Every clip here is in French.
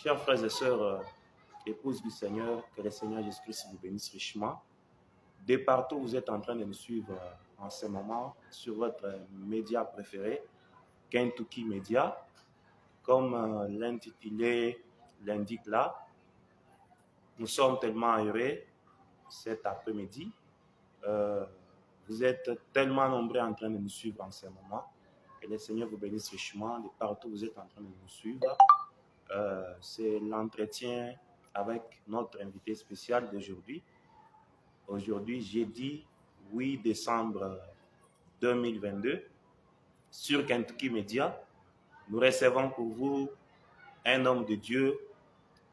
Chers frères et sœurs, épouses du Seigneur, que le Seigneur Jésus-Christ vous bénisse richement. De partout, vous êtes en train de nous suivre en ce moment sur votre média préféré, Kentucky Media. Comme l'intitulé l'indique là, nous sommes tellement heureux cet après-midi. Vous êtes tellement nombreux en train de nous suivre en ce moment. Que le Seigneur vous bénisse richement. De partout, vous êtes en train de nous suivre. C'est l'entretien avec notre invité spécial d'aujourd'hui. Aujourd'hui, jeudi 8 décembre 2022, sur Kentucky Media, nous recevons pour vous un homme de Dieu.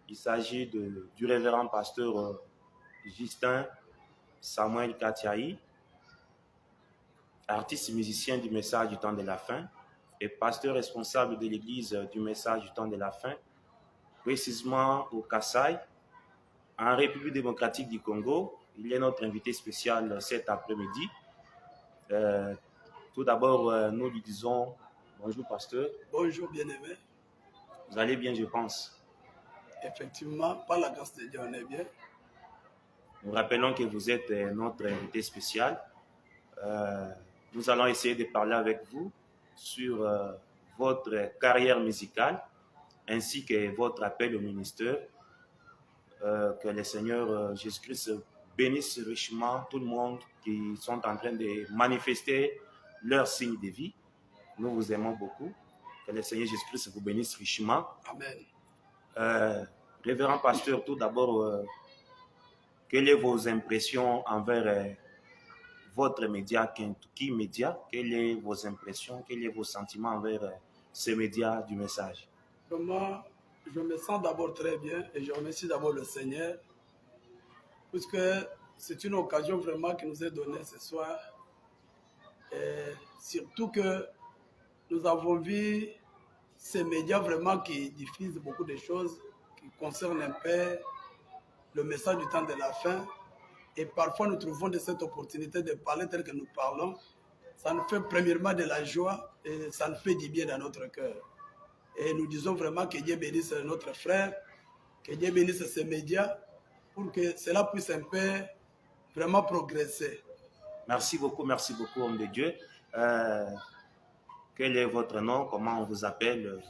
Il s'agit du révérend pasteur Justin Samuel Katiaï, artiste et musicien du Message du temps de la fin et pasteur responsable de l'église du Message du temps de la fin, précisément au Kasaï, en République démocratique du Congo. Il est notre invité spécial cet après-midi. Tout d'abord, nous lui disons bonjour, pasteur. Bonjour, bien-aimé. Vous allez bien, je pense. Effectivement, par la grâce de Dieu, on est bien. Nous rappelons que vous êtes notre invité spécial. Nous allons essayer de parler avec vous sur votre carrière musicale ainsi que votre appel au ministère. Que le Seigneur Jésus-Christ bénisse richement tout le monde qui sont en train de manifester leur signe de vie. Nous vous aimons beaucoup. Que le Seigneur Jésus-Christ vous bénisse richement. Amen. Révérend pasteur, tout d'abord, quelles sont vos impressions envers votre média Kentucky Media? Quelles sont vos impressions, quels sont vos sentiments envers ces médias du message? Vraiment, je me sens d'abord très bien et je remercie d'abord le Seigneur puisque c'est une occasion vraiment qui nous est donnée ce soir. Et surtout que nous avons vu ces médias vraiment qui diffusent beaucoup de choses qui concernent un peu le message du temps de la fin. Et parfois, nous trouvons de cette opportunité de parler tel que nous parlons. Ça nous fait premièrement de la joie et ça nous fait du bien dans notre cœur. Et nous disons vraiment que Dieu bénisse notre frère, que Dieu bénisse ces médias pour que cela puisse un peu vraiment progresser. Merci beaucoup, homme de Dieu. Quel est votre nom? Comment on vous appelle?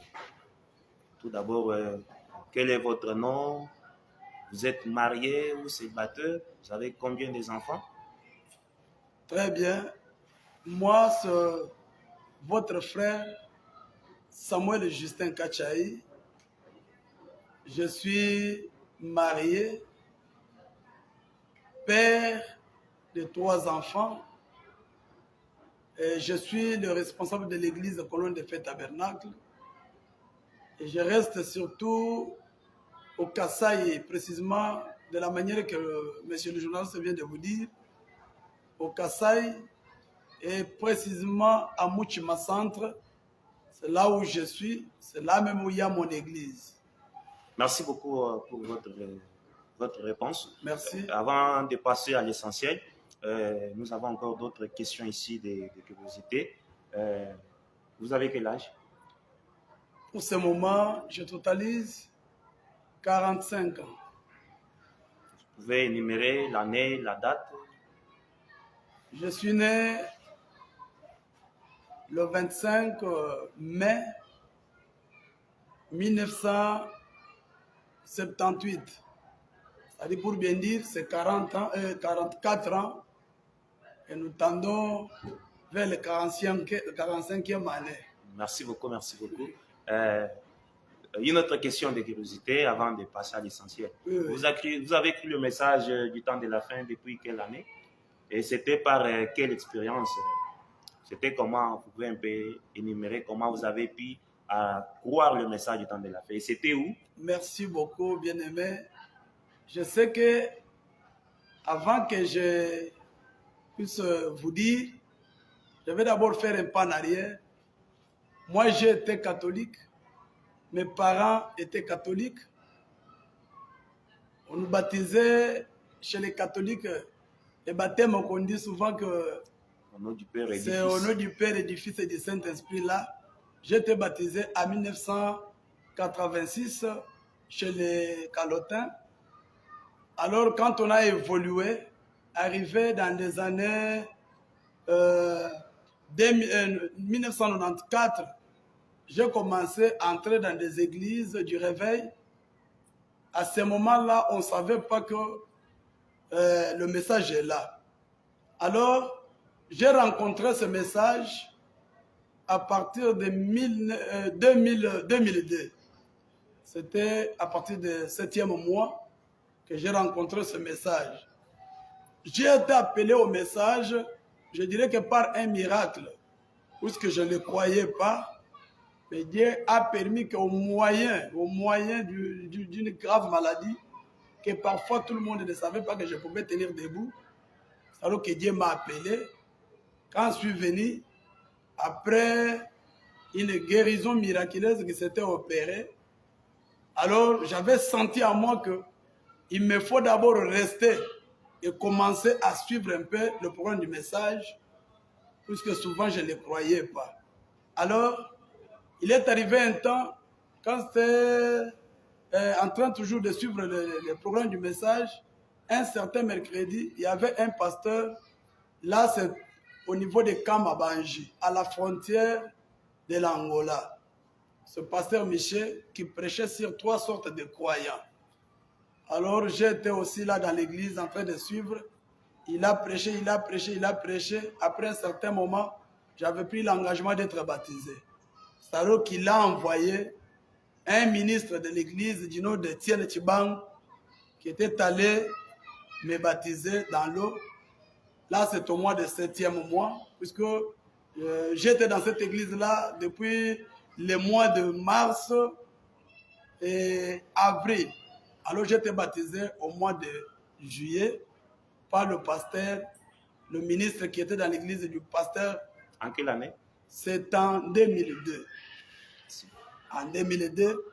Tout d'abord, quel est votre nom? Vous êtes marié ou célibataire? Vous avez combien d'enfants? Très bien. Moi, c'est votre frère Samuel Justin Katiaï. Je suis marié, père de 3 enfants. Et je suis le responsable de l'église de Colonne de Fête Tabernacle. Et je reste surtout au Kasaï, précisément de la manière que monsieur le journaliste vient de vous dire, au Kasaï et précisément à Mouchima Centre. C'est là où je suis, c'est là même où il y a mon église. Merci beaucoup pour votre réponse. Merci. Avant de passer à l'essentiel, nous avons encore d'autres questions ici de curiosité. Vous avez quel âge? Pour ce moment, je totalise 45 ans. Vous pouvez énumérer l'année, la date? Je suis né le 25 mai 1978. C'est-à-dire, pour bien dire, c'est 44 ans et nous tendons vers le 45e année. Merci beaucoup. Une autre question de curiosité avant de passer à l'essentiel. Oui. Vous avez écrit le message du temps de la fin depuis quelle année? Et c'était par quelle expérience? C'était comment? Vous pouvez un peu énumérer comment vous avez pu croire le message du temps de la fin? Et c'était où? Merci beaucoup, bien-aimé. Je sais que avant que je puisse vous dire, je vais d'abord faire un pas en arrière. Moi, j'ai été catholique. Mes parents étaient catholiques. On nous baptisait chez les catholiques. Les baptêmes, on dit souvent que c'est au nom du Père et du Fils et du Saint-Esprit là. J'ai été baptisé en 1986 chez les Calotins. Alors, quand on a évolué, arrivé dans les années 1994, j'ai commencé à entrer dans des églises du réveil. À ce moment-là, on ne savait pas que le message est là. Alors, j'ai rencontré ce message à partir de 2002. C'était à partir du 7e mois que j'ai rencontré ce message. J'ai été appelé au message, je dirais que par un miracle, puisque je ne le croyais pas, mais Dieu a permis qu'au moyen d'une grave maladie, que parfois tout le monde ne savait pas que je pouvais tenir debout, c'est alors que Dieu m'a appelé. Quand je suis venu, après une guérison miraculeuse qui s'était opérée, alors j'avais senti en moi qu'il me faut d'abord rester et commencer à suivre un peu le programme du message, puisque souvent je ne le croyais pas. Alors, il est arrivé un temps, quand j'étais en train toujours de suivre le programme du message, un certain mercredi, il y avait un pasteur, là c'est au niveau de Kamabanji, à la frontière de l'Angola. Ce pasteur Michel qui prêchait sur 3 sortes de croyants. Alors j'étais aussi là dans l'église en train de suivre. Il a prêché, il a prêché, il a prêché. Après un certain moment, j'avais pris l'engagement d'être baptisé. C'est alors qu'il a envoyé un ministre de l'église du nom de Tienne Chibang qui était allé me baptiser dans l'eau. Là, c'est au mois de 7e mois, puisque j'étais dans cette église-là depuis les mois de mars et avril. Alors, j'étais baptisé au mois de juillet par le pasteur, le ministre qui était dans l'église du pasteur. En quelle année? C'est en 2002. En 2002,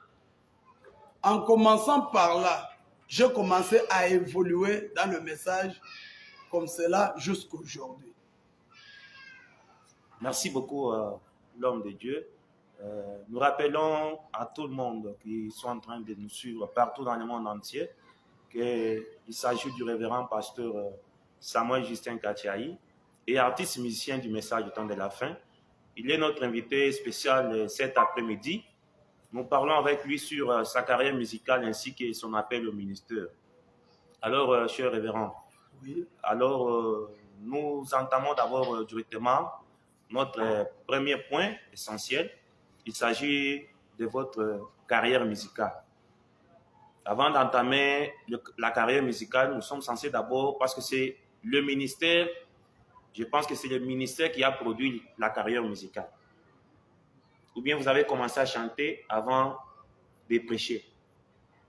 en commençant par là, j'ai commencé à évoluer dans le message comme cela jusqu'à aujourd'hui. Merci beaucoup, l'homme de Dieu. Nous rappelons à tout le monde qui sont en train de nous suivre partout dans le monde entier qu'il s'agit du révérend pasteur Samuel Justin Katiaï et artiste musicien du message du temps de la fin. Il est notre invité spécial cet après-midi. Nous parlons avec lui sur sa carrière musicale ainsi que son appel au ministère. Alors, cher révérend, oui. Alors nous entamons d'abord directement notre premier point essentiel. Il s'agit de votre carrière musicale. Avant d'entamer la carrière musicale, nous sommes censés d'abord, parce que c'est le ministère, je pense que c'est le ministère qui a produit la carrière musicale. Ou bien vous avez commencé à chanter avant de prêcher?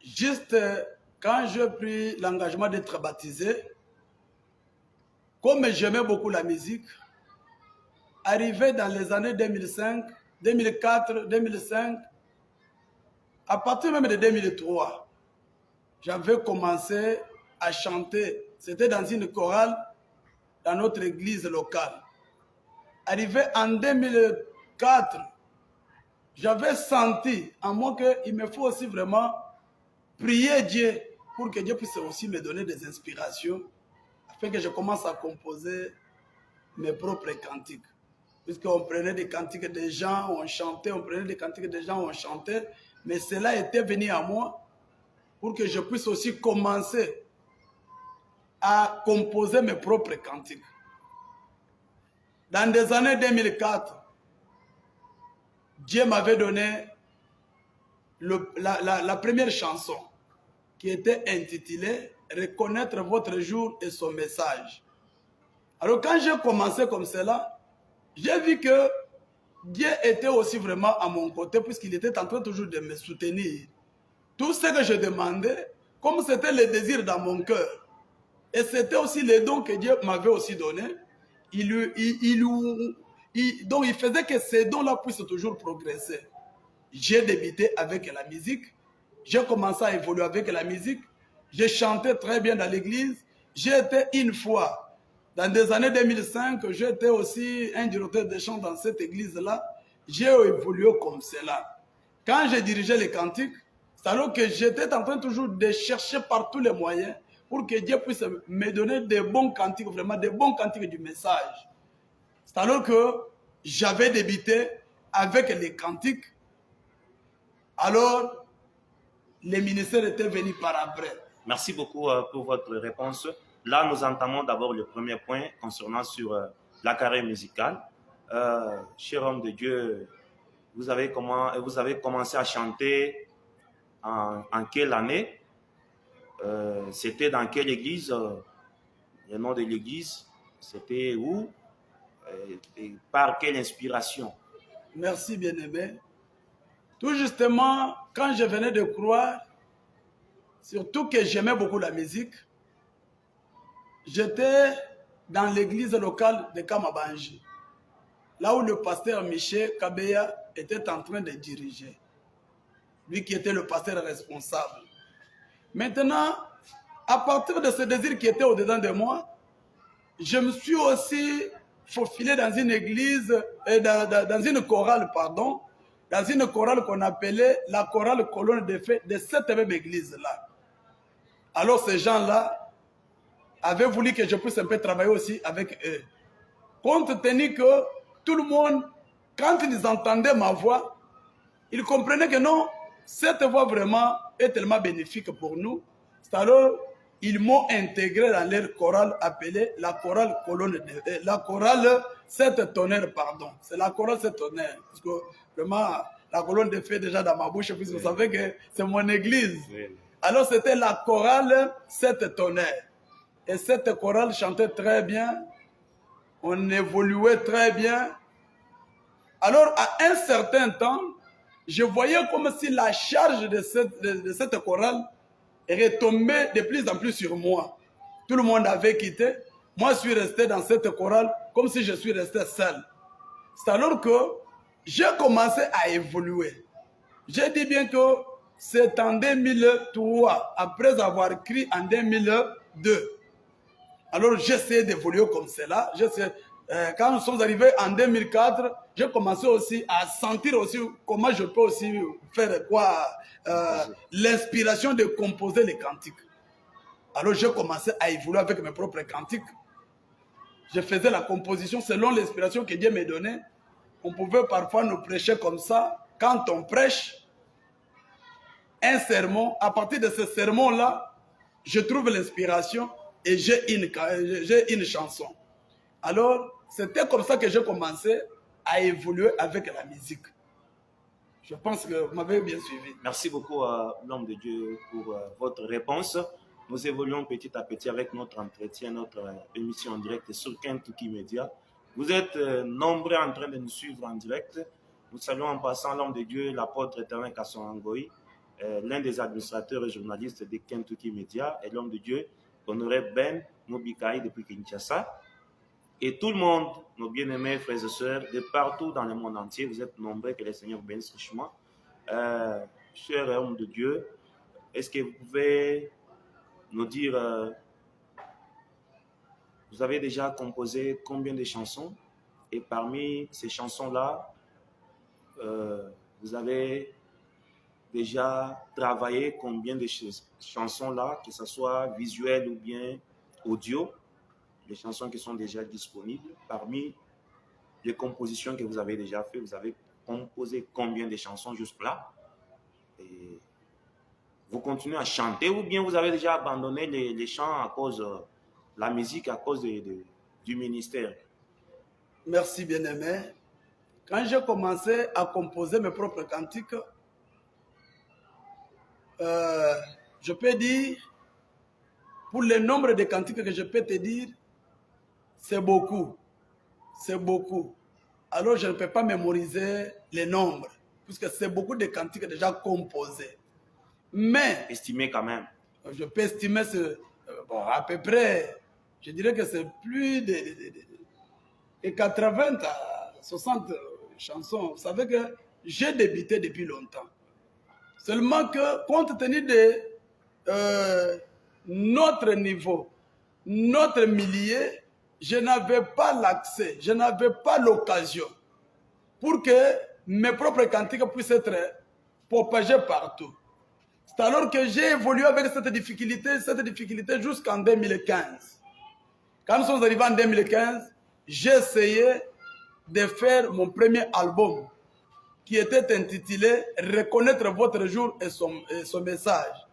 Juste quand j'ai pris l'engagement d'être baptisé, comme j'aimais beaucoup la musique, arrivé dans les années 2005, 2004, 2005, à partir même de 2003, j'avais commencé à chanter. C'était dans une chorale dans notre église locale. Arrivé en 2004, j'avais senti en moi qu'il me faut aussi vraiment prier Dieu pour que Dieu puisse aussi me donner des inspirations afin que je commence à composer mes propres cantiques. Puisqu'on prenait des cantiques des gens, on chantait, on prenait des cantiques des gens, on chantait. Mais cela était venu à moi pour que je puisse aussi commencer à composer mes propres cantiques. Dans les années 2004, Dieu m'avait donné la première chanson qui était intitulée « Reconnaître votre jour et son message ». Alors quand j'ai commencé comme cela, j'ai vu que Dieu était aussi vraiment à mon côté puisqu'il était en train toujours de me soutenir. Tout ce que je demandais, comme c'était le désir dans mon cœur, et c'était aussi les dons que Dieu m'avait aussi donnés, donc il faisait que ces dons-là puissent toujours progresser. J'ai débuté avec la musique, j'ai commencé à évoluer avec la musique, j'ai chanté très bien dans l'église, j'ai été une fois, dans les années 2005, j'étais aussi un directeur de chant dans cette église-là, j'ai évolué comme cela. Quand j'ai dirigé les cantiques, C'est alors que j'étais en train toujours de chercher par tous les moyens pour que Dieu puisse me donner des bons cantiques, vraiment des bons cantiques du message. C'est alors que j'avais débuté avec les cantiques. Alors, les ministères étaient venus par après. Merci beaucoup pour votre réponse. Là, nous entamons d'abord le premier point concernant sur la carrière musicale. Cher homme de Dieu, vous avez commencé à chanter en quelle année? C'était dans quelle église? Le nom de l'église, c'était où? Et par quelle inspiration? Merci, bien-aimé. Tout justement, quand je venais de croire, surtout que j'aimais beaucoup la musique, j'étais dans l'église locale de Kamabanji, là où le pasteur Michel Kabeya était en train de diriger. Lui qui était le pasteur responsable. Maintenant, à partir de ce désir qui était au-dedans de moi, je me suis aussi faufilé dans une église, dans une chorale, pardon, dans une chorale qu'on appelait la chorale colonne de feu de cette même église-là. Alors ces gens-là avaient voulu que je puisse un peu travailler aussi avec eux. Compte tenu que tout le monde, quand ils entendaient ma voix, ils comprenaient que non, cette voix vraiment est tellement bénéfique pour nous. C'est alors ils m'ont intégré dans leur chorale appelée la chorale colonne de, la chorale 7 tonnerres, pardon. C'est la chorale 7 tonnerres. Parce que vraiment, la colonne de feu est déjà dans ma bouche, puisque vous savez que c'est mon église. Oui. Alors c'était la chorale 7 tonnerres. Et cette chorale chantait très bien. On évoluait très bien. Alors à un certain temps, je voyais comme si la charge de cette chorale retombait de plus en plus sur moi. Tout le monde avait quitté. Moi, je suis resté dans cette chorale comme si je suis resté seul. C'est alors que j'ai commencé à évoluer. J'ai dit bien que c'est en 2003, après avoir écrit en 2002. Alors j'essayais d'évoluer comme cela. Quand nous sommes arrivés en 2004, j'ai commencé aussi à sentir aussi comment je peux aussi faire quoi, l'inspiration de composer les cantiques. Alors j'ai commencé à évoluer avec mes propres cantiques. Je faisais la composition selon l'inspiration que Dieu me donnait. On pouvait parfois nous prêcher comme ça. Quand on prêche un sermon, à partir de ce sermon-là, je trouve l'inspiration et j'ai une chanson. Alors, c'était comme ça que j'ai commencé à évoluer avec la musique. Je pense que vous m'avez bien suivi. Merci beaucoup, l'homme de Dieu, pour votre réponse. Nous évoluons petit à petit avec notre entretien, notre émission en direct sur Kentucky Media. Vous êtes nombreux en train de nous suivre en direct. Nous saluons en passant l'homme de Dieu, l'apôtre éternel Kasson Angoï, l'un des administrateurs et journalistes de Kentucky Media, et l'homme de Dieu, Honoré Ben Mobikaï depuis Kinshasa. Et tout le monde, nos bien-aimés frères et sœurs, de partout dans le monde entier, vous êtes nombreux, que le Seigneur vous bénisse richement. Cher homme de Dieu, est-ce que vous pouvez nous dire, vous avez déjà composé combien de chansons? Et parmi ces chansons-là, vous avez déjà travaillé combien de chansons-là, que ce soit visuel ou bien audio? Les chansons qui sont déjà disponibles, parmi les compositions que vous avez déjà faites, vous avez composé combien de chansons jusque-là? Et vous continuez à chanter ou bien vous avez déjà abandonné les chants à cause de la musique, à cause du ministère? Merci bien-aimé. Quand j'ai commencé à composer mes propres cantiques, je peux dire, pour le nombre de cantiques que je peux te dire, c'est beaucoup. C'est beaucoup. Alors, je ne peux pas mémoriser les nombres, puisque c'est beaucoup de cantiques déjà composés. Mais... Estimez quand même. Je peux estimer à peu près, je dirais que c'est plus de 80 à 60 chansons. Vous savez que j'ai débuté depuis longtemps. Seulement que, compte tenu de notre niveau, notre milieu, je n'avais pas l'accès, je n'avais pas l'occasion pour que mes propres cantiques puissent être propagés partout. C'est alors que j'ai évolué avec cette difficulté jusqu'en 2015. Quand nous sommes arrivés en 2015, j'ai essayé de faire mon premier album qui était intitulé « Reconnaître votre jour et son message ».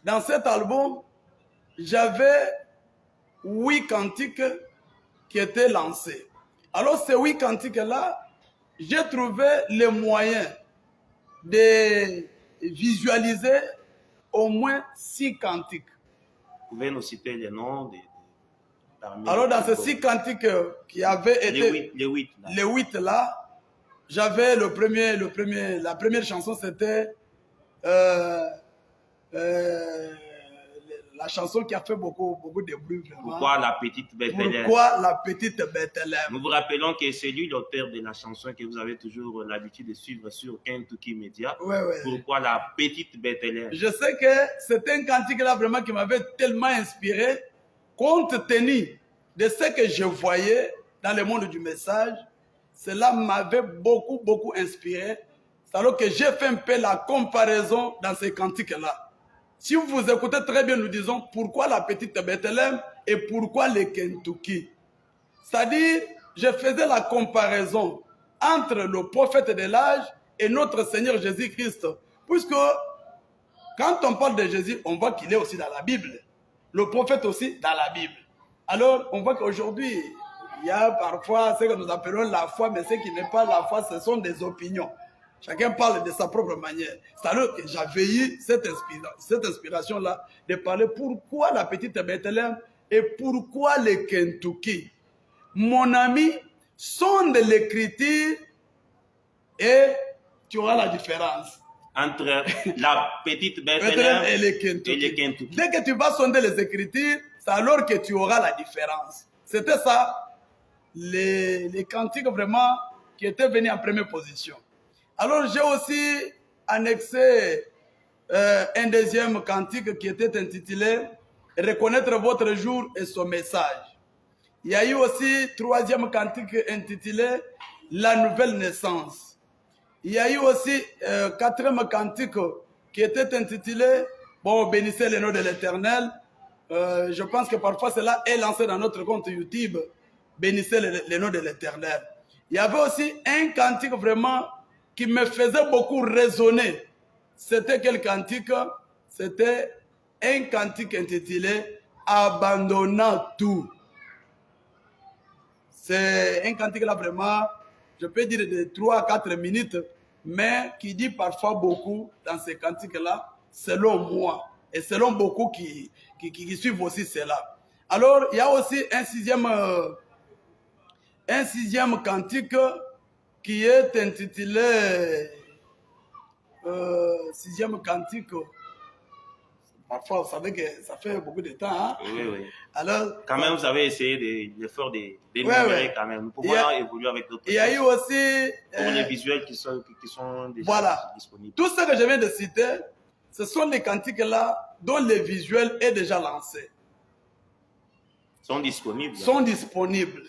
Dans cet album, j'avais 8 cantiques qui étaient lancés. Alors ces 8 cantiques-là, j'ai trouvé les moyens de visualiser au moins 6 cantiques. Vous pouvez nous citer les noms alors dans ces 6 cantiques qui avaient été... Les 8 là, j'avais la première chanson, c'était la chanson qui a fait beaucoup de bruit. Vraiment. Pourquoi la petite Bethléem? Pourquoi la petite Bethléem? Nous vous rappelons que c'est lui l'auteur de la chanson que vous avez toujours l'habitude de suivre sur Kentucky Media. Ouais. Pourquoi la petite Bethléem? Je sais que c'est un cantique là vraiment qui m'avait tellement inspiré, compte tenu de ce que je voyais dans le monde du message. Cela m'avait beaucoup inspiré. C'est alors que j'ai fait un peu la comparaison dans ces cantiques-là. Si vous écoutez très bien, nous disons pourquoi la petite Bethléem et pourquoi le Kentucky. C'est-à-dire, je faisais la comparaison entre le prophète de l'âge et notre Seigneur Jésus-Christ. Puisque quand on parle de Jésus, on voit qu'il est aussi dans la Bible. Le prophète aussi dans la Bible. Alors, on voit qu'aujourd'hui, il y a parfois ce que nous appelons la foi, mais ce qui n'est pas la foi, ce sont des opinions. Chacun parle de sa propre manière. C'est-à-dire que j'avais eu cette inspiration-là de parler pourquoi la petite Bethléem et pourquoi le Kentucky. Mon ami, sonde l'écriture et tu auras la différence. Entre la petite Bethléem et le Kentucky. Dès que tu vas sonder les Écritures, c'est alors que tu auras la différence. C'était ça, les cantiques vraiment qui étaient venus en première position. Alors j'ai aussi annexé un deuxième cantique qui était intitulé « Reconnaître votre jour et son message ». Il y a eu aussi troisième cantique intitulé « La nouvelle naissance ». Il y a eu aussi quatrième cantique qui était intitulé « Bon, bénissez le nom de l'Éternel ». Je pense que parfois cela est lancé dans notre compte YouTube. « Bénissez le nom de l'Éternel ». Il y avait aussi un cantique vraiment qui me faisait beaucoup raisonner. C'était quel cantique? C'était un cantique intitulé « Abandonnant tout ». C'est un cantique là vraiment, je peux dire de 3 à 4 minutes, mais qui dit parfois beaucoup dans ces cantiques-là, selon moi, et selon beaucoup qui suivent aussi cela. Alors, il y a aussi un sixième cantique qui est intitulé sixième cantique. Parfois, vous savez que ça fait beaucoup de temps. Hein? Oui. Alors, quand même, vous avez essayé l'effort d'énumérer quand même. Nous pouvons évoluer avec d'autres. Il y a eu aussi... pour les visuels qui sont déjà disponibles. Tout ce que je viens de citer, ce sont les cantiques-là dont le visuel est déjà lancé. Sont disponibles. Sont disponibles.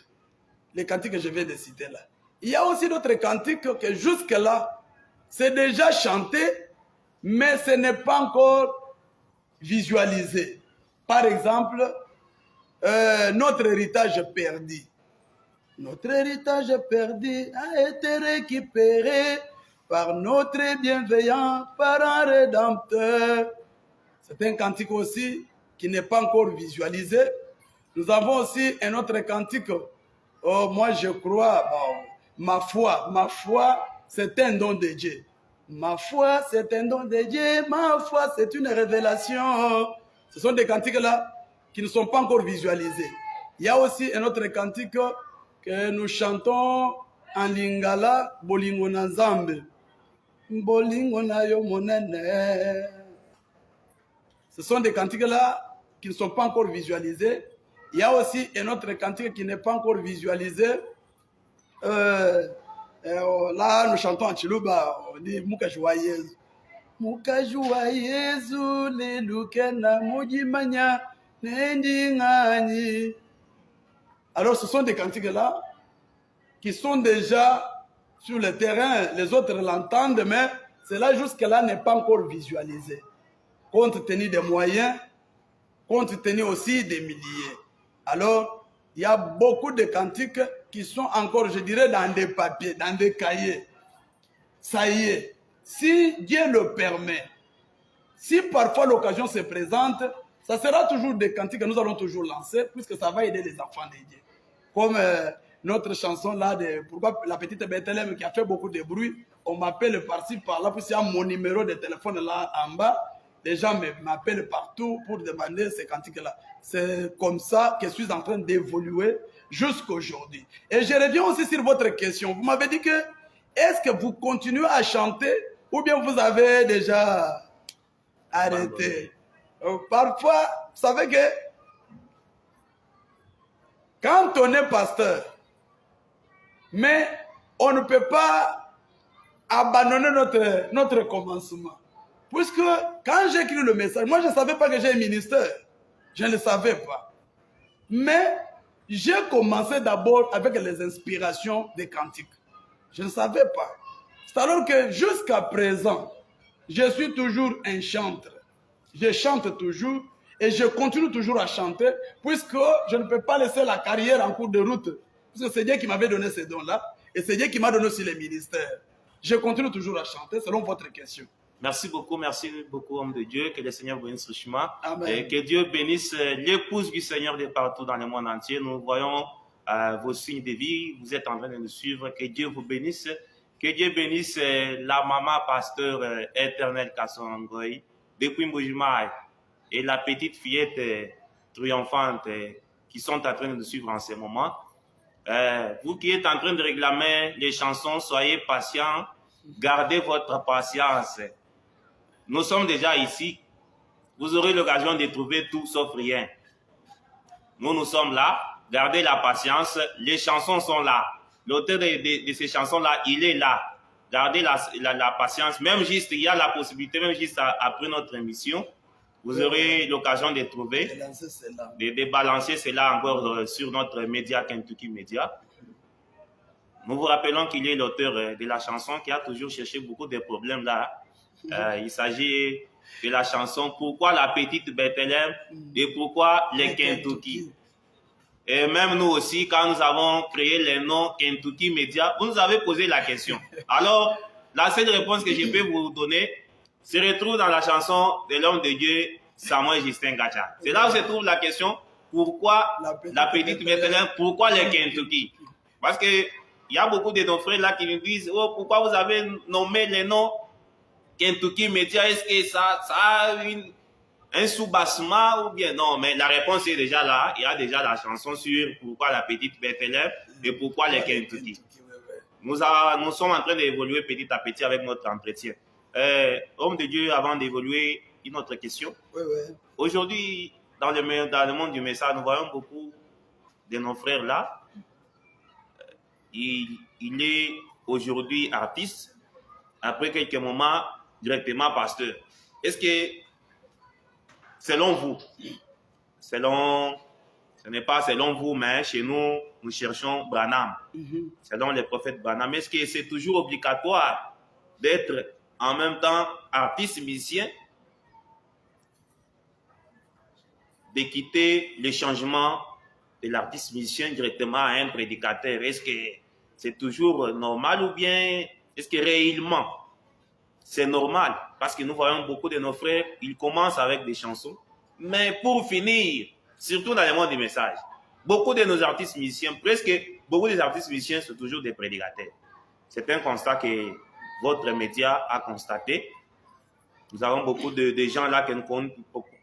Les cantiques que je viens de citer là. Il y a aussi d'autres cantiques que jusque-là, c'est déjà chanté, mais ce n'est pas encore visualisé. Par exemple, notre héritage perdu. Notre héritage perdu a été récupéré par notre bienveillant parent rédempteur. C'est un cantique aussi qui n'est pas encore visualisé. Nous avons aussi un autre cantique. Oh, moi je crois, ma foi, c'est un don de Dieu. Ma foi, c'est un don de Dieu. Ma foi, c'est une révélation. Ce sont des cantiques là qui ne sont pas encore visualisés. Il y a aussi un autre cantique que nous chantons en lingala, bolingo na nzambe. Bolingo na yo monene. Ce sont des cantiques là qui ne sont pas encore visualisés. Il y a aussi un autre cantique qui n'est pas encore visualisé. Là, nous chantons en Chiluba, on dit Muka joyeuse. Muka joyeuse, le lukena mujimanya, nendingani. Alors, ce sont des cantiques là qui sont déjà sur le terrain. Les autres l'entendent, mais cela jusque-là n'est pas encore visualisé. compte tenu des moyens, compte tenu aussi des milliers. Alors, il y a beaucoup de cantiques qui sont encore, je dirais, dans des papiers, dans des cahiers. Ça y est, si Dieu le permet, si parfois l'occasion se présente, ça sera toujours des cantiques que nous allons toujours lancer, puisque ça va aider les enfants de Dieu. Comme notre chanson là, pourquoi la petite Bethléem qui a fait beaucoup de bruit, on m'appelle par-ci, par-là, puis il y a mon numéro de téléphone là en bas. Les gens m'appellent partout pour demander ces cantiques-là. C'est comme ça que je suis en train d'évoluer jusqu'aujourd'hui. Et je reviens aussi sur votre question. Vous m'avez dit que, est-ce que vous continuez à chanter ou bien vous avez déjà arrêté? Parfois, vous savez que quand on est pasteur, mais on ne peut pas abandonner notre commencement. Puisque quand j'ai écrit le message, moi je ne savais pas que j'ai un ministère. Je ne le savais pas. Mais j'ai commencé d'abord avec les inspirations des cantiques. Je ne savais pas. C'est alors que jusqu'à présent, je suis toujours un chanteur. Je chante toujours et je continue toujours à chanter puisque je ne peux pas laisser la carrière en cours de route. Puisque c'est Dieu qui m'avait donné ces dons-là et c'est Dieu qui m'a donné aussi les ministères. Je continue toujours à chanter selon votre question. Merci beaucoup, homme de Dieu. Que le Seigneur vous bénisse richement. Amen. Et que Dieu bénisse l'épouse du Seigneur de partout dans le monde entier. Nous voyons vos signes de vie. Vous êtes en train de nous suivre. Que Dieu vous bénisse. Que Dieu bénisse la maman pasteur éternelle Kassongoy depuis Mbujimai et la petite fillette triomphante qui sont en train de nous suivre en ce moment. Vous qui êtes en train de réclamer les chansons, soyez patients. Gardez votre patience. Nous sommes déjà ici. Vous aurez l'occasion de trouver tout sauf rien. Nous sommes là. Gardez la patience. Les chansons sont là. L'auteur de ces chansons-là, il est là. Gardez la patience. Même juste, il y a la possibilité, même juste après notre émission, vous aurez l'occasion de trouver, de balancer cela encore sur notre média Kentucky Media. Nous vous rappelons qu'il est l'auteur de la chanson qui a toujours cherché beaucoup de problèmes là. Il s'agit de la chanson « Pourquoi la petite Bethléem » et « Pourquoi les Kentucky ». Et même nous aussi, quand nous avons créé le nom Kentucky Media, vous nous avez posé la question. Alors, la seule réponse que je peux vous donner se retrouve dans la chanson de l'homme de Dieu, Samuel Justin Gacha. C'est là où se trouve la question, pourquoi la petite Bethléem, pourquoi les Kentucky? Parce que il y a beaucoup de nos frères là qui nous disent, oh, pourquoi vous avez nommé le nom Kentucky Media? Est-ce que ça a un soubassement ou bien non? Mais la réponse est déjà là. Il y a déjà la chanson sur pourquoi la petite Bethléem et pourquoi les Kentucky. Nous sommes en train d'évoluer petit à petit avec notre entretien. Homme de Dieu, avant d'évoluer, une autre question. Oui. Aujourd'hui, dans le monde du message, nous voyons beaucoup de nos frères là. Il est aujourd'hui artiste, après quelques moments, directement pasteur. Est-ce que, selon vous, ce n'est pas selon vous, mais chez nous, nous cherchons Branham, selon les prophètes Branham, est-ce que c'est toujours obligatoire d'être en même temps artiste, musicien, de quitter le changement de l'artiste musicien directement à un prédicateur? Est-ce que c'est toujours normal ou bien est-ce que réellement c'est normal? Parce que nous voyons beaucoup de nos frères, ils commencent avec des chansons, mais pour finir, surtout dans le monde du message, beaucoup de nos artistes musiciens, presque beaucoup des artistes musiciens sont toujours des prédicateurs. C'est un constat que votre média a constaté. Nous avons beaucoup de gens là que nous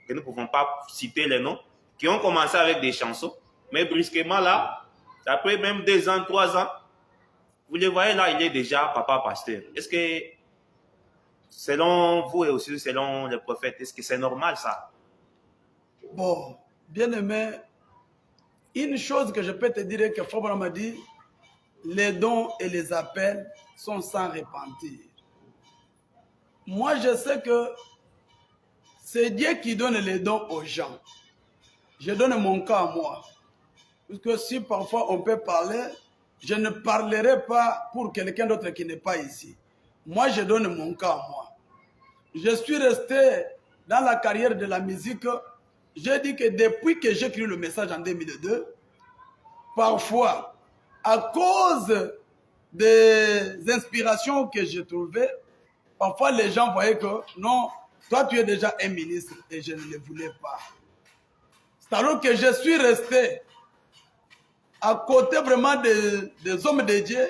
ne pouvons pas citer les noms, qui ont commencé avec des chansons, mais brusquement là, après même 2 ans, 3 ans, vous le voyez là, il est déjà papa pasteur. Est-ce que, selon vous et aussi selon les prophètes, est-ce que c'est normal ça? Bon, bien aimé, une chose que je peux te dire est que Fabra m'a dit, les dons et les appels sont sans repentir. Moi, je sais que c'est Dieu qui donne les dons aux gens. Je donne mon cas à moi. Parce que si parfois on peut parler, je ne parlerai pas pour quelqu'un d'autre qui n'est pas ici. Moi, je donne mon cas à moi. Je suis resté dans la carrière de la musique, j'ai dit que depuis que j'ai écrit le message en 2002, parfois, à cause des inspirations que j'ai trouvées, parfois les gens voyaient que non, toi tu es déjà un ministre et je ne le voulais pas. C'est alors que je suis resté à côté vraiment des hommes de Dieu,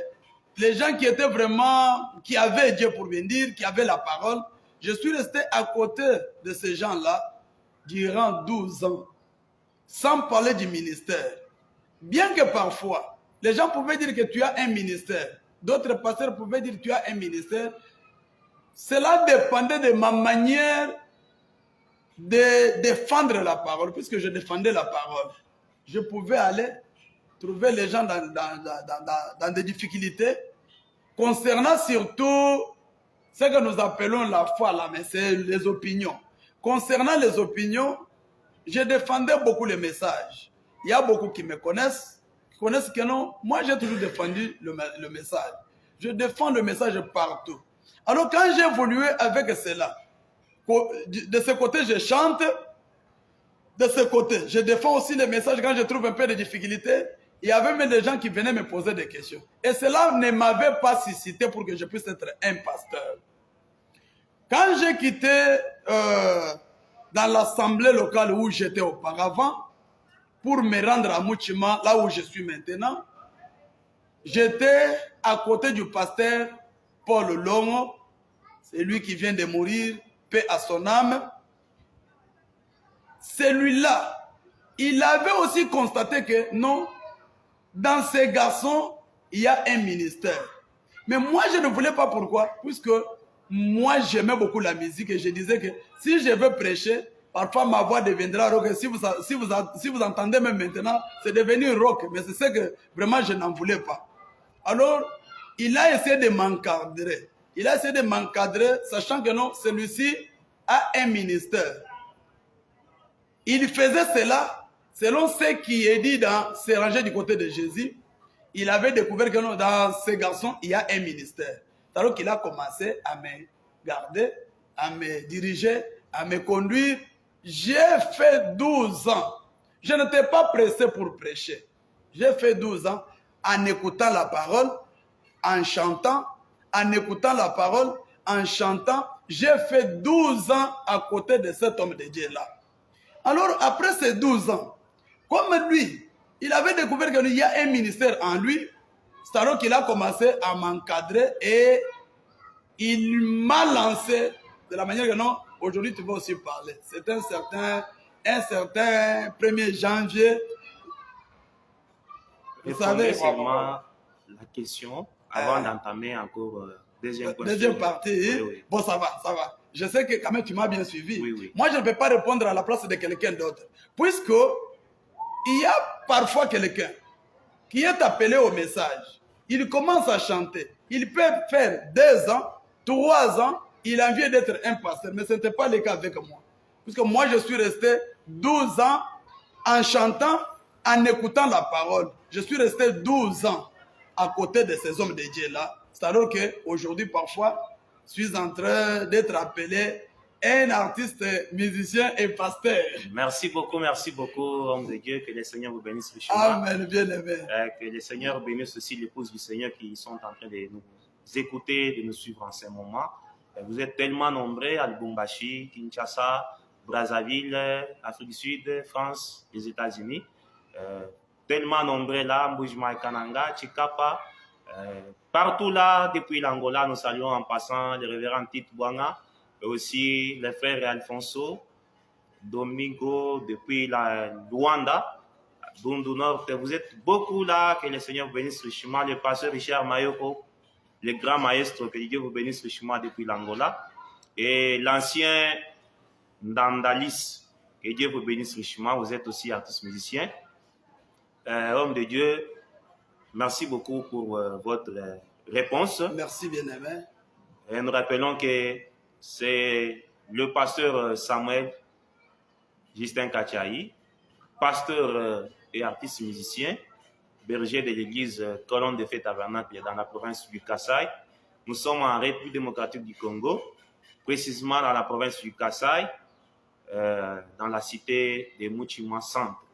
les gens qui étaient vraiment, qui avaient Dieu pour bien dire, qui avaient la parole. Je suis resté à côté de ces gens-là durant 12 ans, sans parler du ministère. Bien que parfois, les gens pouvaient dire que tu as un ministère, d'autres pasteurs pouvaient dire que tu as un ministère. Cela dépendait de ma manière de défendre la parole, puisque je défendais la parole. Je pouvais aller trouver les gens dans des difficultés, concernant surtout ce que nous appelons la foi, là, mais c'est les opinions. Concernant les opinions, je défendais beaucoup les messages. Il y a beaucoup qui me connaissent que non, moi j'ai toujours défendu le message. Je défends le message partout. Alors quand j'ai évolué avec cela, de ce côté je chante, de ce côté je défends aussi les messages quand je trouve un peu de difficultés. Il y avait même des gens qui venaient me poser des questions. Et cela ne m'avait pas suscité pour que je puisse être un pasteur. Quand j'ai quitté dans l'assemblée locale où j'étais auparavant, pour me rendre à Mouchima, là où je suis maintenant, j'étais à côté du pasteur Paul Longo, c'est lui qui vient de mourir, paix à son âme. Celui-là, il avait aussi constaté que non, dans ces garçons, il y a un ministère. Mais moi, je ne voulais pas pourquoi, puisque moi, j'aimais beaucoup la musique et je disais que si je veux prêcher, parfois ma voix deviendra rock. Si vous entendez même maintenant, c'est devenu rock. Mais c'est ce que vraiment je n'en voulais pas. Alors, il a essayé de m'encadrer. Il a essayé de m'encadrer, sachant que non, celui-ci a un ministère. Il faisait cela selon ce qui est dit dans ses rangées du côté de Jésus. Il avait découvert que non, dans ces garçons, il y a un ministère. Alors qu'il a commencé à me garder, à me diriger, à me conduire. J'ai fait 12 ans. Je n'étais pas pressé pour prêcher. J'ai fait 12 ans en écoutant la parole, en chantant, en écoutant la parole, en chantant. J'ai fait 12 ans à côté de cet homme de Dieu-là. Alors, après ces 12 ans, comme lui, il avait découvert qu'il y a un ministère en lui, c'est alors qu'il a commencé à m'encadrer et il m'a lancé de la manière que non, aujourd'hui tu vas aussi parler. C'est un certain 1er janvier. Vous savez seulement la question avant d'entamer encore deuxième question. Deuxième partie. Oui. Bon, ça va. Je sais que quand même tu m'as bien suivi. Oui. Moi, je ne peux pas répondre à la place de quelqu'un d'autre. Puisque il y a parfois quelqu'un qui est appelé au message. Il commence à chanter. Il peut faire 2 ans, 3 ans, il a envie d'être un pasteur. Mais ce n'était pas le cas avec moi. Puisque moi, je suis resté 12 ans en chantant, en écoutant la parole. Je suis resté 12 ans à côté de ces hommes de Dieu-là. C'est-à-dire qu'aujourd'hui, parfois, je suis en train d'être appelé un artiste, musicien et pasteur. Merci beaucoup, homme de Dieu. Que le Seigneur vous bénisse richement. Amen, bien-aimé. Que le Seigneur bénisse aussi l'épouse du Seigneur qui sont en train de nous écouter, de nous suivre en ce moment. Vous êtes tellement nombreux à Lubumbashi, Kinshasa, Brazzaville, Afrique du Sud, France, les États-Unis. Tellement nombreux là, Mbujima et Kananga, Chikapa. Partout là, depuis l'Angola, nous saluons en passant le révérend Tite Bouanga, et aussi les frères Alfonso, Domingo, depuis la Luanda, Bundu Nord. Vous êtes beaucoup là, que le Seigneur vous bénisse richement. Le pasteur Richard Mayoko, le grand maestro, que Dieu vous bénisse richement depuis l'Angola. Et l'ancien Ndandalis, que Dieu vous bénisse richement. Vous êtes aussi artiste musicien. Homme de Dieu, merci beaucoup pour votre réponse. Merci, bien-aimé. Et nous rappelons que c'est le pasteur Samuel Justin Kachaï, pasteur et artiste musicien, berger de l'église Colonne de Fête Tabernacle dans la province du Kasaï. Nous sommes en République démocratique du Congo, précisément dans la province du Kasaï, dans la cité de Mouchima Centre,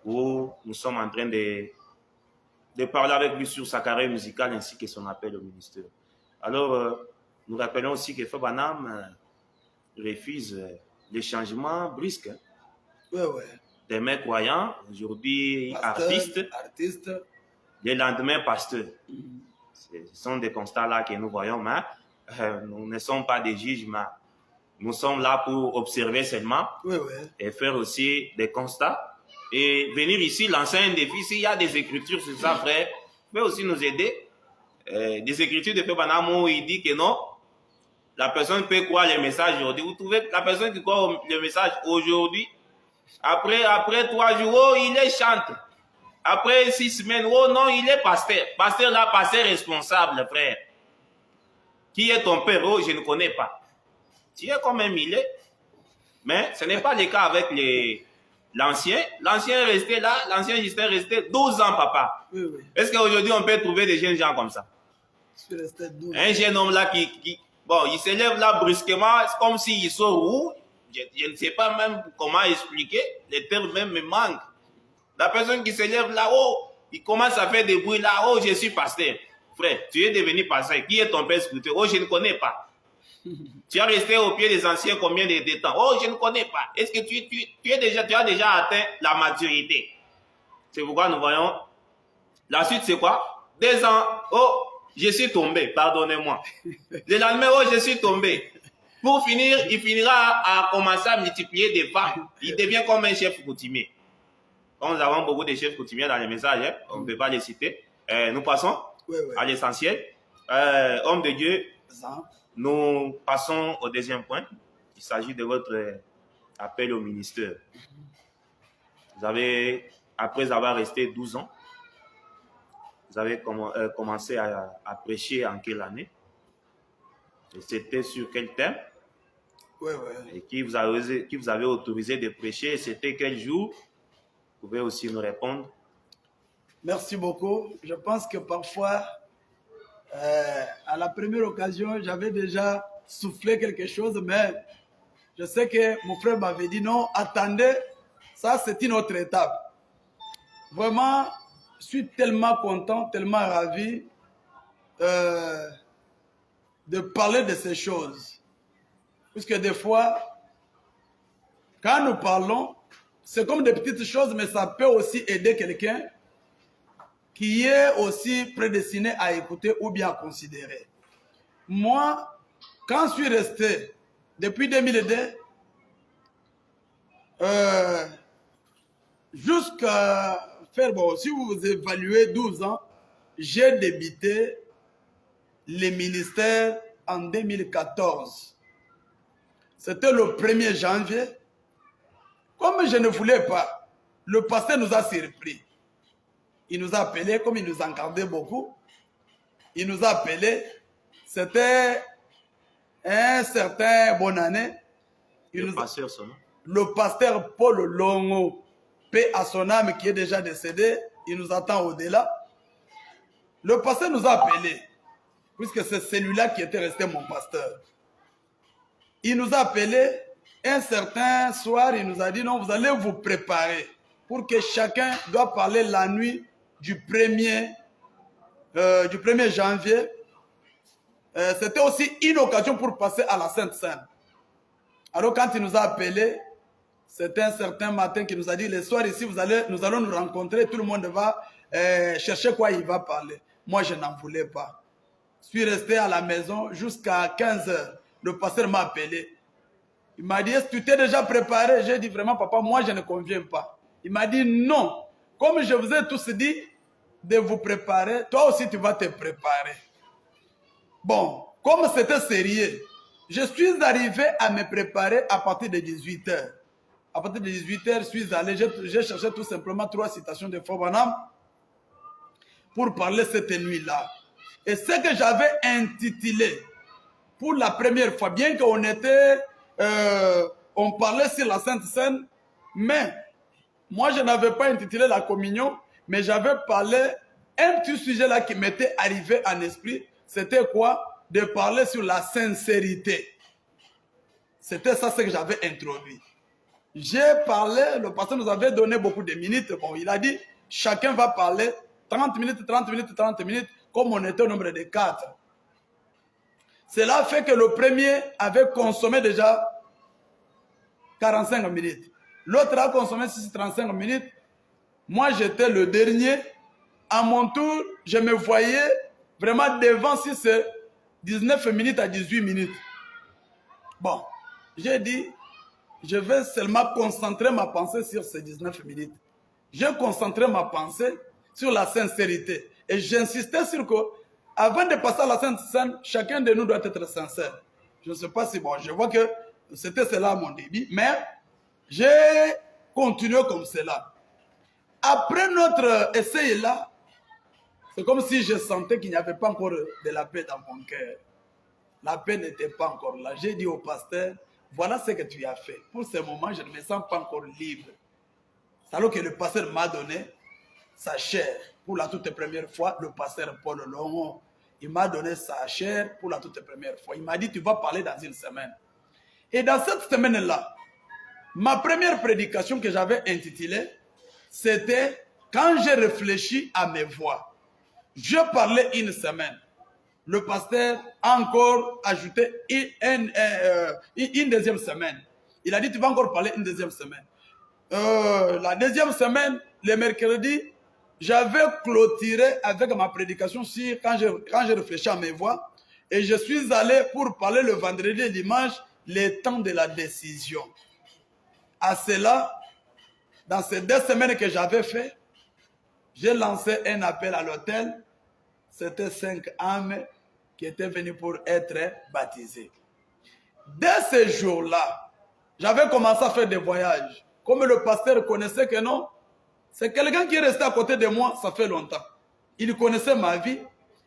où nous sommes en train de parler avec lui sur sa carrière musicale ainsi que son appel au ministère. Alors, nous rappelons aussi que Fabanam refuse les changements brusques. Ouais, ouais. Demain croyant, aujourd'hui artiste, le lendemain pasteur. Ce sont des constats là que nous voyons, mais nous ne sommes pas des juges, mais nous sommes là pour observer seulement et faire aussi des constats. Et venir ici lancer un défi, s'il y a des écritures sur ça, frère, peut aussi nous aider. Des écritures de Fabanam où il dit que non, la personne peut croire le message aujourd'hui. Vous trouvez la personne qui croit le message aujourd'hui, après 3 jours, oh, il est chantre. Après 6 semaines, oh non, il est pasteur. Pasteur là, pasteur responsable, frère. Qui est ton père? Oh, je ne connais pas. Tu es quand même il est. Mais ce n'est pas le cas avec l'ancien. L'ancien est resté là, l'ancien Justin est resté 12 ans, papa. Oui, oui. Est-ce qu'aujourd'hui, on peut trouver des jeunes gens comme ça? Je suis resté 12 ans. Un jeune homme là bon, il se lève là brusquement, c'est comme s'il sort où? Je ne sais pas même comment expliquer. Les termes même me manquent. La personne qui se lève là, oh, il commence à faire des bruits là, oh, je suis pasteur. Frère, tu es devenu pasteur. Qui est ton père spirituel? Oh, je ne connais pas. Tu as resté au pied des anciens combien de temps? Oh, je ne connais pas. Est-ce que tu as déjà atteint la maturité? C'est pourquoi nous voyons. La suite, c'est quoi? 2 ans, oh, je suis tombé, pardonnez-moi. Le lendemain, oh, je suis tombé. Pour finir, il finira à commencer à multiplier des femmes. Il devient comme un chef coutumier. Comme nous avons beaucoup de chefs coutumiers dans les messages, hein, on ne peut pas les citer. Nous passons à l'essentiel. Homme de Dieu, nous passons au deuxième point. Il s'agit de votre appel au ministère. Vous avez, après avoir resté 12 ans, vous avez commencé à prêcher en quelle année? Et c'était sur quel thème? Et qui vous avez autorisé de prêcher? C'était quel jour? Vous pouvez aussi nous répondre. Merci beaucoup. Je pense que parfois, à la première occasion, j'avais déjà soufflé quelque chose, mais je sais que mon frère m'avait dit non, attendez, ça c'est une autre étape. Vraiment, je suis tellement content, tellement ravi de parler de ces choses. Puisque des fois, quand nous parlons, c'est comme des petites choses, mais ça peut aussi aider quelqu'un qui est aussi prédestiné à écouter ou bien à considérer. Moi, quand je suis resté depuis 2002, jusqu'à faire, bon, si vous évaluez 12 ans, j'ai débuté les ministères en 2014. C'était le 1er janvier. Comme je ne voulais pas, le pasteur nous a surpris. Il nous a appelés, comme il nous encadrait beaucoup. Il nous a appelés. C'était un certain Bonannée. Le pasteur, son nom? Le pasteur Paul Longo, paix à son âme, qui est déjà décédé. Il nous attend au-delà. Le pasteur nous a appelés, puisque c'est celui-là qui était resté mon pasteur. Il nous a appelés. Un certain soir, il nous a dit non, vous allez vous préparer pour que chacun doit parler la nuit du 1er janvier. C'était aussi une occasion pour passer à la Sainte Seine. Alors quand il nous a appelés, c'était un certain matin qui nous a dit le soir ici, nous allons nous rencontrer, tout le monde va chercher quoi il va parler. Moi, je n'en voulais pas. Je suis resté à la maison jusqu'à 15 h. Le pasteur m'a appelé. Il m'a dit, est-ce que tu t'es déjà préparé? J'ai dit, vraiment, papa, moi, je ne conviens pas. Il m'a dit, non. Comme je vous ai tous dit de vous préparer, toi aussi, tu vas te préparer. Bon, comme c'était sérieux, je suis arrivé à me préparer à partir de 18 h. À partir de 18 h, je suis allé, j'ai cherché tout simplement 3 citations de Fabanam pour parler cette nuit-là. Et ce que j'avais intitulé, pour la première fois, bien qu'on était... on parlait sur la Sainte Seine, mais moi je n'avais pas intitulé la communion, mais j'avais parlé un petit sujet là qui m'était arrivé en esprit. C'était quoi? De parler sur la sincérité. C'était ça ce que j'avais introduit. J'ai parlé, le pasteur nous avait donné beaucoup de minutes. Bon, il a dit, chacun va parler 30 minutes, 30 minutes, 30 minutes, comme on était au nombre de 4. Cela fait que le premier avait consommé déjà 45 minutes. L'autre a consommé 35 minutes. Moi, j'étais le dernier. À mon tour, je me voyais vraiment devant si c'est 19 minutes à 18 minutes. Bon, j'ai dit, je vais seulement concentrer ma pensée sur ces 19 minutes. J'ai concentré ma pensée sur la sincérité. Et j'insistais sur que, avant de passer à la Sainte Seine, chacun de nous doit être sincère. Je ne sais pas si, bon, je vois que c'était cela à mon début, mais j'ai continué comme cela. Après notre essai là, c'est comme si je sentais qu'il n'y avait pas encore de la paix dans mon cœur. La paix n'était pas encore là. J'ai dit au pasteur, voilà ce que tu as fait. Pour ce moment, je ne me sens pas encore libre. Alors que le pasteur m'a donné sa chair. Pour la toute première fois, le pasteur Paul Longo, il m'a donné sa chair pour la toute première fois. Il m'a dit, tu vas parler dans une semaine. Et dans cette semaine-là, ma première prédication que j'avais intitulée, c'était quand j'ai réfléchi à mes voix. Je parlais une semaine. Le pasteur a encore ajouté une deuxième semaine. Il a dit, tu vas encore parler une deuxième semaine. La deuxième semaine, le mercredi, j'avais clôturé avec ma prédication sur quand j'ai réfléchi à mes voix. Et je suis allé pour parler le vendredi et dimanche, les temps de la décision. À cela, dans ces 2 semaines que j'avais fait, j'ai lancé un appel à l'hôtel. C'était 5 âmes qui étaient venues pour être baptisées. Dès ce jour-là, j'avais commencé à faire des voyages. Comme le pasteur connaissait que non, c'est quelqu'un qui est resté à côté de moi, ça fait longtemps. Il connaissait ma vie,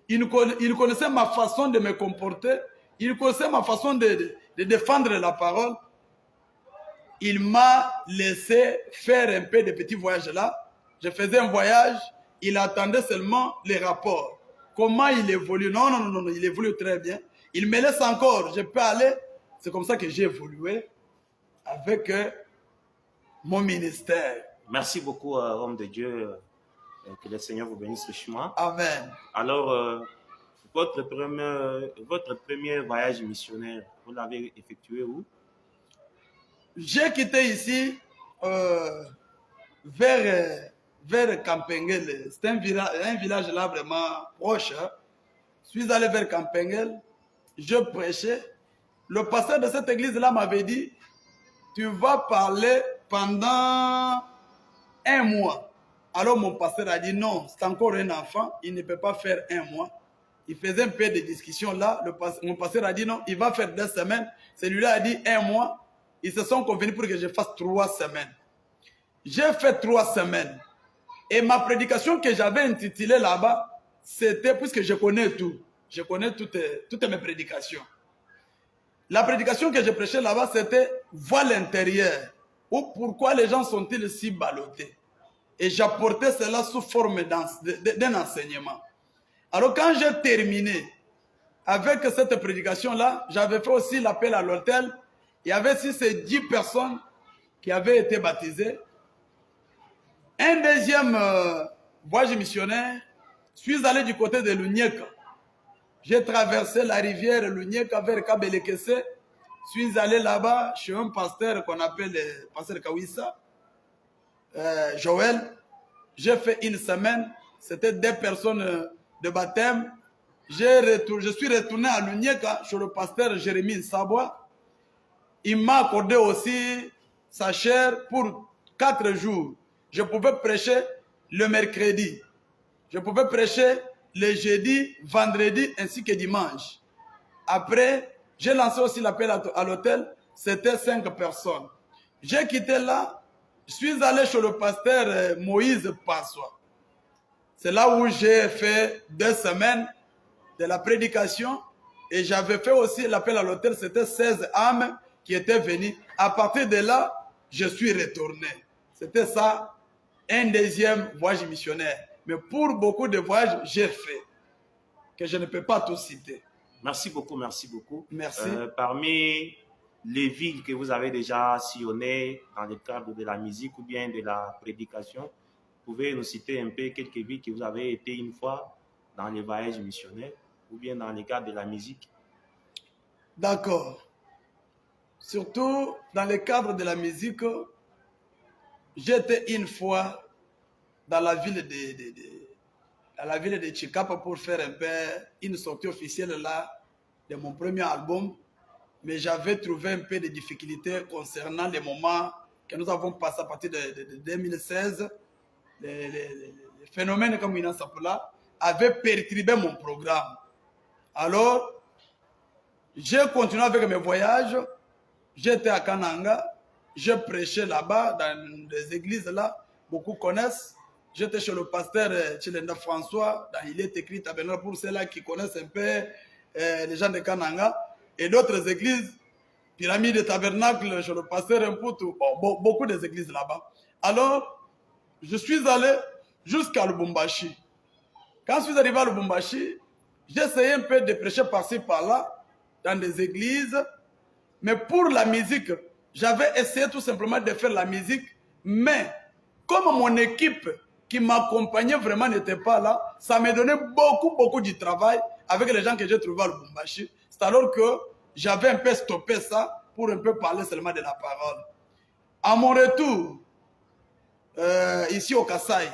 il connaissait ma façon de me comporter, il connaissait ma façon de défendre la parole. Il m'a laissé faire un peu de petits voyages là. Je faisais un voyage, il attendait seulement les rapports. Comment il évolue? Non, il évolue très bien. Il me laisse encore, je peux aller. C'est comme ça que j'ai évolué avec mon ministère. Merci beaucoup, homme de Dieu. Que le Seigneur vous bénisse richement. Amen. Alors, votre premier voyage missionnaire, vous l'avez effectué où? J'ai quitté ici vers Campengel. C'est un village là vraiment proche. Hein. Je suis allé vers Campengel. Je prêchais. Le pasteur de cette église là m'avait dit, tu vas parler pendant 1 mois. Alors mon pasteur a dit non, c'est encore un enfant, il ne peut pas faire 1 mois. Il faisait un peu de discussion là. Mon pasteur a dit non, il va faire 2 semaines. Celui-là a dit 1 mois. Ils se sont convenus pour que je fasse 3 semaines. J'ai fait 3 semaines. Et ma prédication que j'avais intitulée là-bas, c'était, puisque je connais tout, je connais toutes mes prédications. La prédication que je prêchais là-bas, c'était « Vois l'intérieur » ou « Pourquoi les gens sont-ils si ballottés ?» Et j'apportais cela sous forme d'un enseignement. Alors quand j'ai terminé avec cette prédication-là, j'avais fait aussi l'appel à l'hôtel. Il y avait 6 et 10 personnes qui avaient été baptisées. Un deuxième voyage missionnaire, je suis allé du côté de l'Unieka. J'ai traversé la rivière l'Unieka vers Kabelekese. Je suis allé là-bas chez un pasteur qu'on appelle le pasteur Kawissa, Joël. J'ai fait 1 semaine. C'était 2 personnes de baptême. Je suis retourné à l'Unieka chez le pasteur Jérémie Sabois. Il m'a accordé aussi sa chair pour 4 jours. Je pouvais prêcher le mercredi. Je pouvais prêcher le jeudi, vendredi ainsi que dimanche. Après, j'ai lancé aussi l'appel à l'hôtel. C'était 5 personnes. J'ai quitté là. Je suis allé chez le pasteur Moïse Passois. C'est là où j'ai fait 2 semaines de la prédication. Et j'avais fait aussi l'appel à l'hôtel. C'était 16 âmes qui étaient venues. À partir de là, je suis retourné. C'était ça, un deuxième voyage missionnaire. Mais pour beaucoup de voyages, j'ai fait, que je ne peux pas tout citer. Merci beaucoup, merci beaucoup. Merci. Parmi les villes que vous avez déjà sillonnées dans le cadre de la musique ou bien de la prédication? Vous pouvez nous citer un peu quelques villes que vous avez été une fois dans les voyages missionnaires ou bien dans le cadre de la musique? D'accord. Surtout dans le cadre de la musique, j'étais une fois dans la ville de Chicapa pour faire un peu une sortie officielle là de mon premier album. Mais j'avais trouvé un peu de difficultés concernant les moments que nous avons passés à partir de 2016. Les phénomènes comme il s'appelle là avaient perturbé mon programme. Alors, j'ai continué avec mes voyages. J'étais à Kananga. J'ai prêché là-bas, dans des églises là. Beaucoup connaissent. J'étais chez le pasteur Chilenda François. Il est écrit Tabernacle pour ceux-là qui connaissent un peu les gens de Kananga. Et d'autres églises, Pyramide et Tabernacle, chez le pasteur Mputu. Bon, beaucoup des églises là-bas. Alors, je suis allé jusqu'à Lubumbashi. Quand je suis arrivé à Lubumbashi, j'ai essayé un peu de prêcher par-ci, par-là, dans des églises. Mais pour la musique, j'avais essayé tout simplement de faire la musique. Mais comme mon équipe qui m'accompagnait vraiment n'était pas là, ça m'a donné beaucoup de travail avec les gens que j'ai trouvés à Lubumbashi. C'est alors que j'avais un peu stoppé ça pour un peu parler seulement de la parole. À mon retour, ici au Kasaï,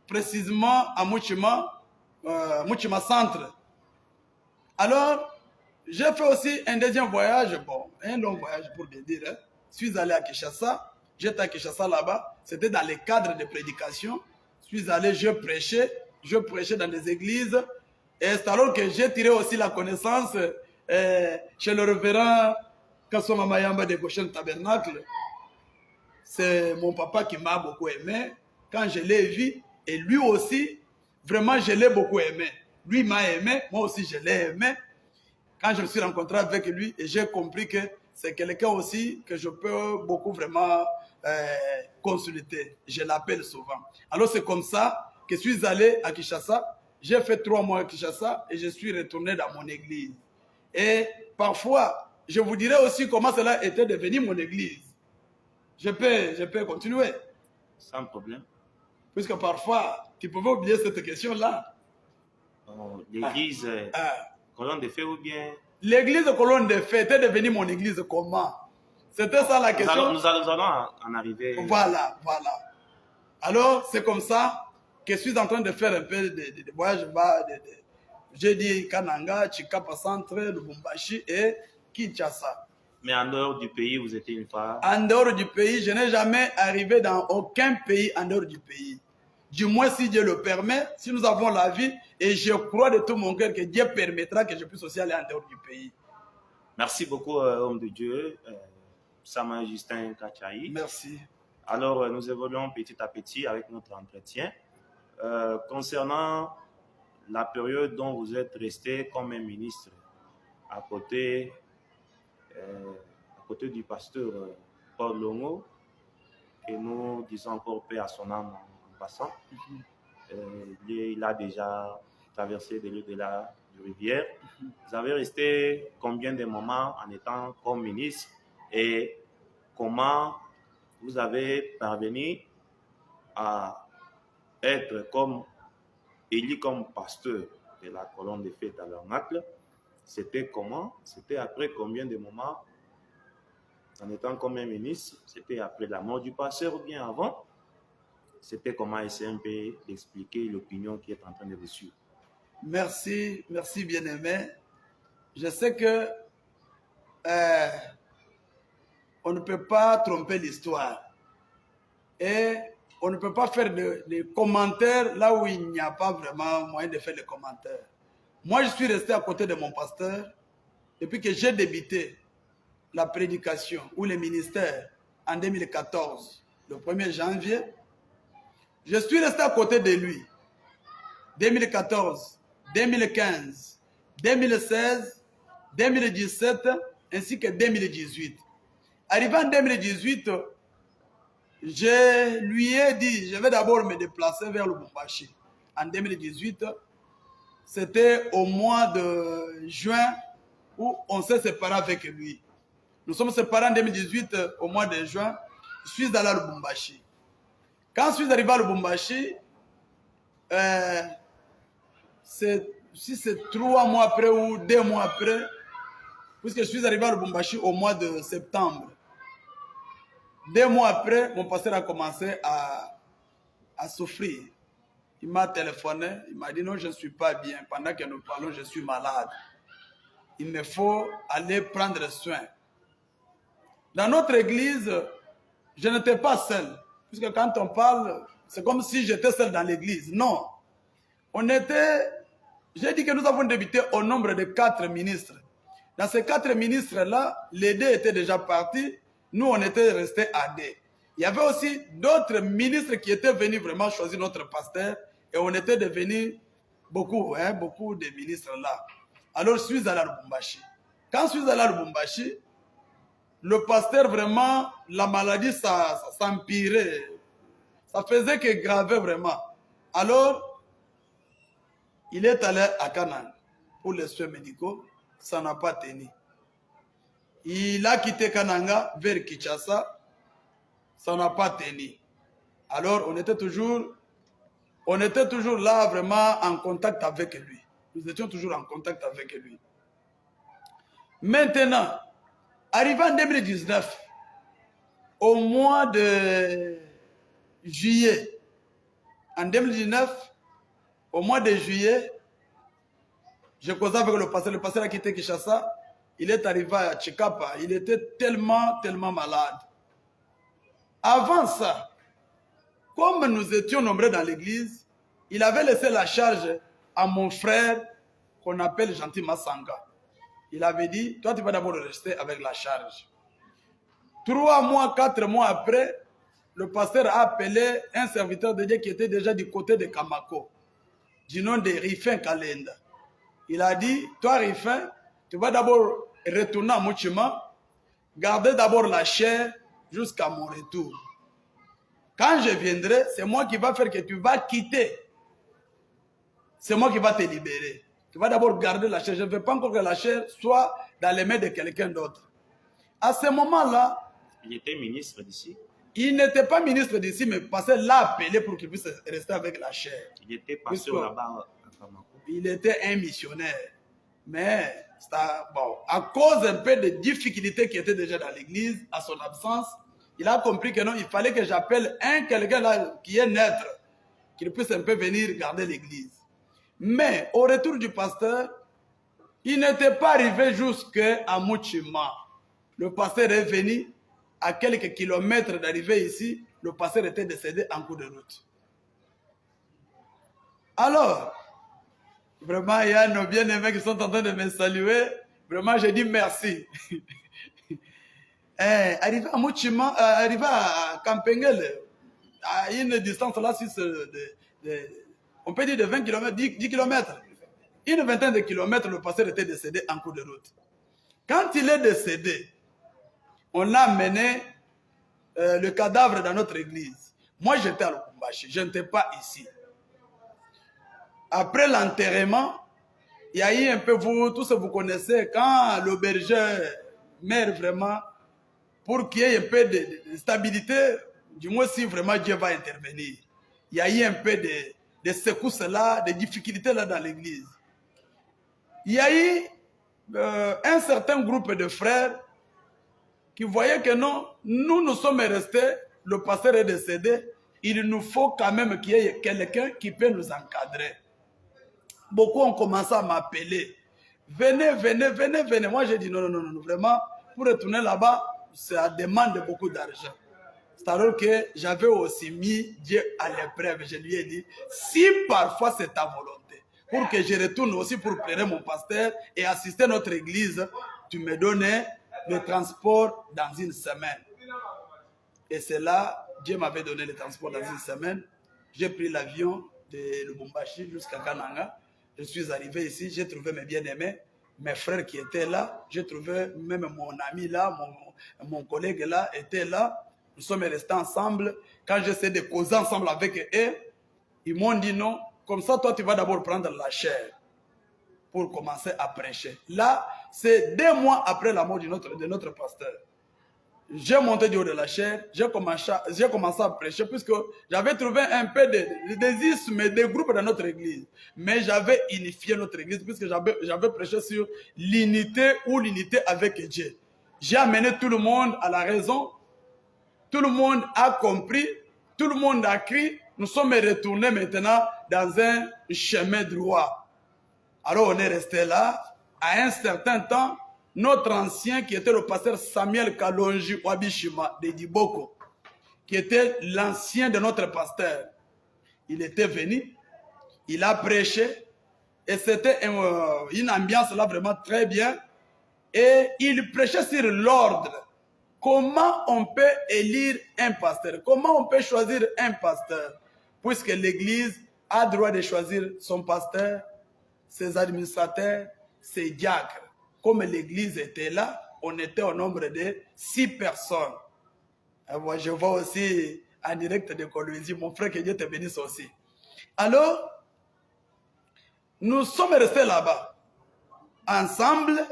précisément à Muchima Centre. Alors, j'ai fait aussi un deuxième voyage, bon, un long voyage pour bien dire. Hein. Je suis allé à Kinshasa, j'étais à Kinshasa là-bas, c'était dans le cadre de prédication. Je suis allé, je prêchais dans des églises. Et c'est alors que j'ai tiré aussi la connaissance chez le révérend Kassoma Mayamba de Goshen Tabernacle. C'est mon papa qui m'a beaucoup aimé quand je l'ai vu. Et lui aussi, vraiment, je l'ai beaucoup aimé. Lui m'a aimé, moi aussi je l'ai aimé. Quand je me suis rencontré avec lui, et j'ai compris que c'est quelqu'un aussi que je peux beaucoup vraiment consulter. Je l'appelle souvent. Alors c'est comme ça que je suis allé à Kinshasa. J'ai fait 3 mois à Kinshasa et je suis retourné dans mon église. Et parfois, je vous dirai aussi comment cela était devenu mon église. Je peux continuer. Sans problème. Puisque parfois, tu pouvais oublier cette question-là. L'église Colonne de Feu ou bien... L'église Colonne de Feu était devenue mon église comment? C'était ça la question. Nous allons en arriver. Voilà. Alors, c'est comme ça que je suis en train de faire un peu de voyage. J'ai dit Kananga, Chikapa Centre, Lubumbashi et Kinshasa. Mais en dehors du pays, vous étiez une fois? En dehors du pays, je n'ai jamais arrivé dans aucun pays en dehors du pays. Du moins, si Dieu le permet, si nous avons la vie, et je crois de tout mon cœur que Dieu permettra que je puisse aussi aller en dehors du pays. Merci beaucoup, homme de Dieu, Sama Justin Kachaï. Merci. Alors, nous évoluons petit à petit avec notre entretien. Concernant la période dont vous êtes resté comme un ministre à côté du pasteur Paul Longo, et nous disons encore paix à son âme en passant. Il a déjà traversé de l'au-delà du rivière. Vous avez resté combien de moments en étant comme ministre et comment vous avez parvenu à être élu comme pasteur de la colonne de feu Tabernacle? C'était comment? C'était après combien de moments en étant comme un ministre? C'était après la mort du pasteur ou bien avant? C'était comment? Essayer un peu d'expliquer l'opinion qui est en train de vous suivre. Merci bien-aimé. Je sais que on ne peut pas tromper l'histoire. Et on ne peut pas faire des commentaires là où il n'y a pas vraiment moyen de faire des commentaires. Moi, je suis resté à côté de mon pasteur depuis que j'ai débuté la prédication ou le ministère en 2014, le 1er janvier. Je suis resté à côté de lui. 2014, 2015, 2016, 2017 ainsi que 2018. Arrivé en 2018, je lui ai dit, je vais d'abord me déplacer vers le Lubumbashi. En 2018, c'était au mois de juin où on s'est séparé avec lui. Nous sommes séparés en 2018 au mois de juin. Je suis allé à Lubumbashi. Quand je suis arrivé à Lubumbashi, si c'est 3 mois après ou 2 mois après, puisque je suis arrivé à Lubumbashi au mois de septembre. 2 mois après, mon pasteur a commencé à souffrir. Il m'a téléphoné, il m'a dit non, je ne suis pas bien. Pendant que nous parlons, je suis malade. Il me faut aller prendre soin. Dans notre église, je n'étais pas seul. Puisque quand on parle, c'est comme si j'étais seul dans l'église. Non. J'ai dit que nous avons débuté au nombre de 4 ministres. Dans ces 4 ministres-là, les 2 étaient déjà partis. Nous, on était restés à 2. Il y avait aussi d'autres ministres qui étaient venus vraiment choisir notre pasteur. Et on était devenus beaucoup de ministres là. Alors, je suis allé à Lubumbashi. Quand je suis allé à Lubumbashi, le pasteur, vraiment, la maladie, ça s'empirait. Ça faisait que gravait vraiment. Alors, il est allé à Canaan pour les soins médicaux. Ça n'a pas tenu. Il a quitté Kananga vers Kinshasa. Ça n'a pas tenu. Alors, on était toujours là vraiment en contact avec lui. Nous étions toujours en contact avec lui. Maintenant, arrivé en 2019, au mois de juillet, en 2019, au mois de juillet, je causais avec le pasteur a quitté Kinshasa, il est arrivé à Tchikapa, il était tellement malade. Avant ça, comme nous étions nombreux dans l'église, il avait laissé la charge à mon frère qu'on appelle Gentil Massanga. Il avait dit, toi tu vas d'abord rester avec la charge. 3 mois, 4 mois après, le pasteur a appelé un serviteur de Dieu qui était déjà du côté de Kamako, du nom de Rifin Kalenda. Il a dit, toi Rifin, tu vas d'abord retourner à Mouchima, garder d'abord la chair jusqu'à mon retour. Quand je viendrai, c'est moi qui va faire que tu vas quitter. C'est moi qui va te libérer. Tu vas d'abord garder la chair. Je ne veux pas encore que la chair soit dans les mains de quelqu'un d'autre. À ce moment-là, il était ministre d'ici. Il n'était pas ministre d'ici, mais le pasteur l'a appelé pour qu'il puisse rester avec la chair. Il était pasteur là-bas à Kamako. Il était un missionnaire. Mais, bon, à cause un peu des difficultés qui étaient déjà dans l'église, à son absence, il a compris que non, il fallait que j'appelle quelqu'un là qui est neutre, qu'il puisse un peu venir garder l'église. Mais, au retour du pasteur, il n'était pas arrivé jusqu'à Mouchima. Le pasteur est venu à quelques kilomètres d'arriver ici, le pasteur était décédé en cours de route. Alors, vraiment, il y a nos bien-aimés qui sont en train de me saluer. Vraiment, je dis merci. Arrivé à Mouchima, arrivé à Kampengele, à une distance là, on peut dire de 20 km, 10 km. Une vingtaine de kilomètres, le pasteur était décédé en cours de route. Quand il est décédé, on a amené le cadavre dans notre église. Moi, j'étais à Lubumbashi, je n'étais pas ici. Après l'enterrement, il y a eu un peu, tous vous connaissez, quand l'aubergeur meurt vraiment, pour qu'il y ait un peu de stabilité, du moins si vraiment Dieu va intervenir. Il y a eu un peu de secousses là, de difficultés là dans l'église. Il y a eu un certain groupe de frères qui voyaient que non, nous sommes restés, le pasteur est décédé, il nous faut quand même qu'il y ait quelqu'un qui peut nous encadrer. Beaucoup ont commencé à m'appeler. Venez. Moi, j'ai dit non, vraiment, pour retourner là-bas, ça demande beaucoup d'argent. C'est-à-dire que j'avais aussi mis Dieu à l'épreuve. Je lui ai dit, si parfois c'est ta volonté, pour que je retourne aussi pour plaire mon pasteur et assister notre église, tu me donnais le transport dans une semaine. Et c'est là, Dieu m'avait donné le transport dans une semaine. J'ai pris l'avion de Lubumbashi jusqu'à Kananga. Je suis arrivé ici, j'ai trouvé mes bien-aimés, mes frères qui étaient là. J'ai trouvé même mon ami là, mon collègue là, était là. Nous sommes restés ensemble. Quand j'essaie de causer ensemble avec eux, ils m'ont dit non, comme ça toi tu vas d'abord prendre la chair pour commencer à prêcher. Là, C'est 2 mois après la mort de notre pasteur. J'ai monté du haut de la chaire, j'ai commencé à prêcher, puisque j'avais trouvé un peu des ismes et des groupes dans notre église. Mais j'avais unifié notre église, puisque j'avais prêché sur l'unité ou l'unité avec Dieu. J'ai amené tout le monde à la raison, tout le monde a compris, tout le monde a crié. Nous sommes retournés maintenant dans un chemin droit. Alors on est resté là. À un certain temps, notre ancien, qui était le pasteur Samuel Kalonji Wabishima de Diboko, qui était l'ancien de notre pasteur, il était venu, il a prêché, et c'était une ambiance là vraiment très bien, et il prêchait sur l'ordre. Comment on peut élire un pasteur? Comment on peut choisir un pasteur? Puisque l'Église a droit de choisir son pasteur, ses administrateurs, ses diacres. Comme l'Église était là, on était au nombre de 6 personnes. Moi, je vois aussi en direct de Colombie, mon frère, que Dieu te bénisse aussi. Alors, nous sommes restés là-bas, ensemble.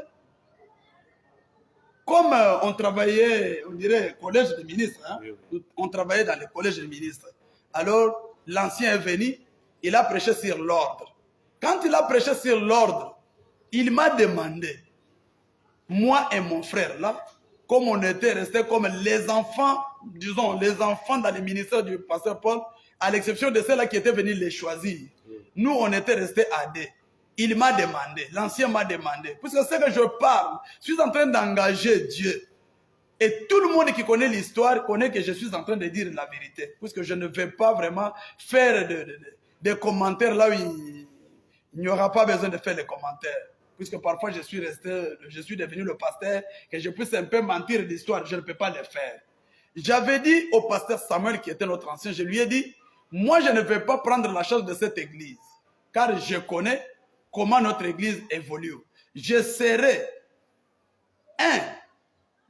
Comme on travaillait, on dirait, collège des ministres, hein? Oui. On travaillait dans le collège des ministres. Alors, l'ancien est venu, il a prêché sur l'ordre. Quand il a prêché sur l'ordre, il m'a demandé, moi et mon frère, là, comme on était restés comme les enfants, disons, les enfants dans le ministère du pasteur Paul, à l'exception de ceux-là qui étaient venus les choisir. Nous, on était restés à 2. Il m'a demandé, l'ancien m'a demandé, puisque c'est que je parle, je suis en train d'engager Dieu. Et tout le monde qui connaît l'histoire connaît que je suis en train de dire la vérité, puisque je ne vais pas vraiment faire des commentaires là où il n'y aura pas besoin de faire les commentaires. Puisque parfois je suis devenu le pasteur, que je puisse un peu mentir l'histoire, je ne peux pas le faire. J'avais dit au pasteur Samuel, qui était notre ancien, je lui ai dit, moi je ne vais pas prendre la charge de cette église, car je connais comment notre église évolue. Je serai un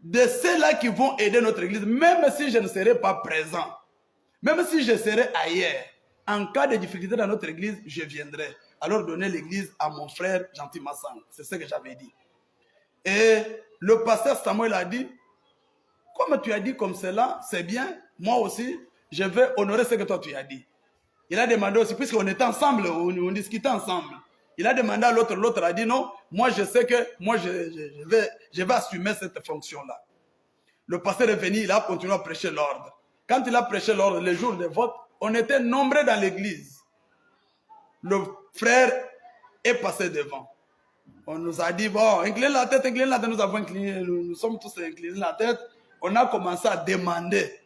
de ceux-là qui vont aider notre église, même si je ne serai pas présent, même si je serai ailleurs. En cas de difficulté dans notre église, je viendrai. Alors donner l'église à mon frère Gentil Massang. C'est ce que j'avais dit. Et le pasteur Samuel a dit, comme tu as dit comme cela, c'est bien, moi aussi, je vais honorer ce que toi tu as dit. Il a demandé aussi, puisqu'on était ensemble, on discutait ensemble. Il a demandé à l'autre, l'autre a dit non, moi je sais que moi je vais assumer cette fonction-là. Le pasteur est venu, il a continué à prêcher l'ordre. Quand il a prêché l'ordre, le jour des votes, on était nombreux dans l'église. Le frère est passé devant. On nous a dit, bon, inclinez la tête, nous avons incliné, nous sommes tous inclinés la tête. On a commencé à demander.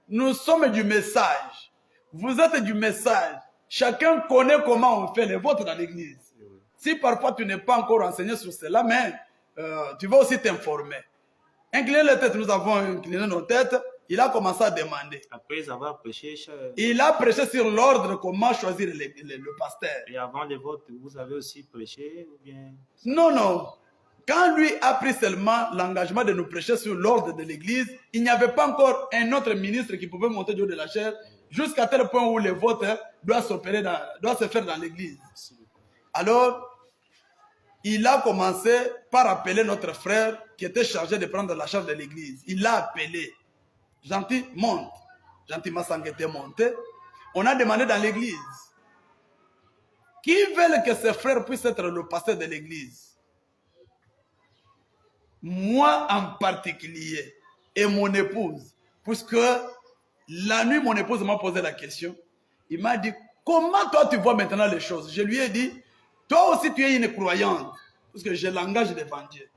Nous sommes du message. Vous êtes du message. Chacun connaît comment on fait les votes dans l'église. Si parfois tu n'es pas encore renseigné sur cela, mais tu vas aussi t'informer. Incliner les têtes, nous avons incliné nos têtes. Il a commencé à demander. Après avoir prêché, il a prêché sur l'ordre, comment choisir le pasteur. Et avant les votes, vous avez aussi prêché ou bien... Non, non. Quand lui a pris seulement l'engagement de nous prêcher sur l'ordre de l'église, il n'y avait pas encore un autre ministre qui pouvait monter du haut de la chaire jusqu'à tel point où les votes doivent se faire dans l'église. Alors, il a commencé par appeler notre frère qui était chargé de prendre la charge de l'église. Il l'a appelé. Gentil, monte. Gentil Massang était monté. On a demandé dans l'église. Qui veut que ses frères puissent être le pasteur de l'église? Moi en particulier et mon épouse. Puisque la nuit, mon épouse m'a posé la question. Il m'a dit, comment toi tu vois maintenant les choses? Je lui ai dit, toi aussi tu es une croyante. Parce que je l'engage devant Dieu.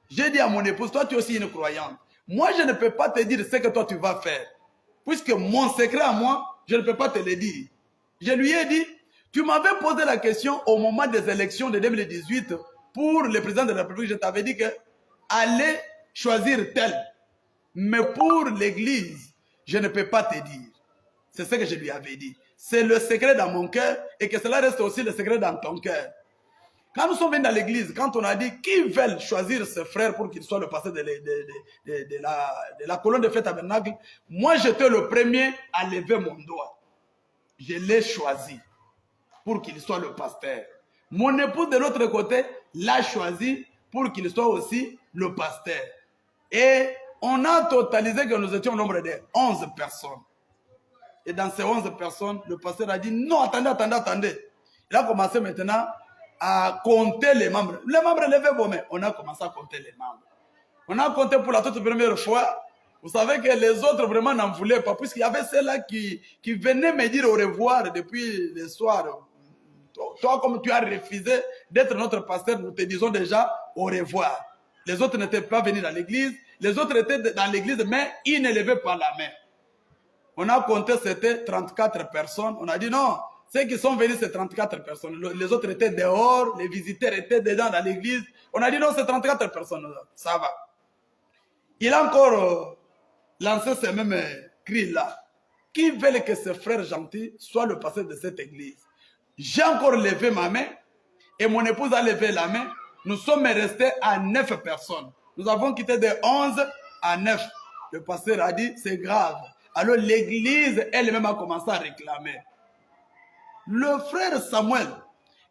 J'ai dit à mon épouse, toi tu es aussi une croyante. Moi je ne peux pas te dire ce que toi tu vas faire. Puisque mon secret à moi, je ne peux pas te le dire. Je lui ai dit, tu m'avais posé la question au moment des élections de 2018 pour le président de la République. Je t'avais dit que allez choisir tel. Mais pour l'église, je ne peux pas te dire. C'est ce que je lui avais dit. C'est le secret dans mon cœur et que cela reste aussi le secret dans ton cœur. Quand nous sommes venus dans l'église, quand on a dit qui veut choisir ce frère pour qu'il soit le pasteur de la colonne de fête tabernacle, moi j'étais le premier à lever mon doigt. Je l'ai choisi pour qu'il soit le pasteur. Mon épouse de l'autre côté l'a choisi pour qu'il soit aussi le pasteur. Et on a totalisé que nous étions au nombre de 11 personnes. Et dans ces 11 personnes, le pasteur a dit non, attendez. Il a commencé maintenant à compter les membres. Les membres levaient vos mains. On a commencé à compter les membres. On a compté pour la toute première fois. Vous savez que les autres vraiment n'en voulaient pas, puisqu'il y avait ceux-là qui venaient me dire au revoir depuis le soir. Toi, comme tu as refusé d'être notre pasteur, nous te disons déjà au revoir. Les autres n'étaient pas venus dans l'église. Les autres étaient dans l'église, mais ils ne levaient pas la main. On a compté, c'était 34 personnes. On a dit non, ceux qui sont venus, c'est 34 personnes. Les autres étaient dehors, les visiteurs étaient dedans dans l'église. On a dit non, c'est 34 personnes. Ça va. Il a encore lancé ces mêmes cris-là. Qui veulent que ce frère gentil soit le pasteur de cette église? J'ai encore levé ma main et mon épouse a levé la main. Nous sommes restés à 9 personnes. Nous avons quitté de 11 à 9. Le pasteur a dit, c'est grave. Alors l'église elle-même a commencé à réclamer. Le frère Samuel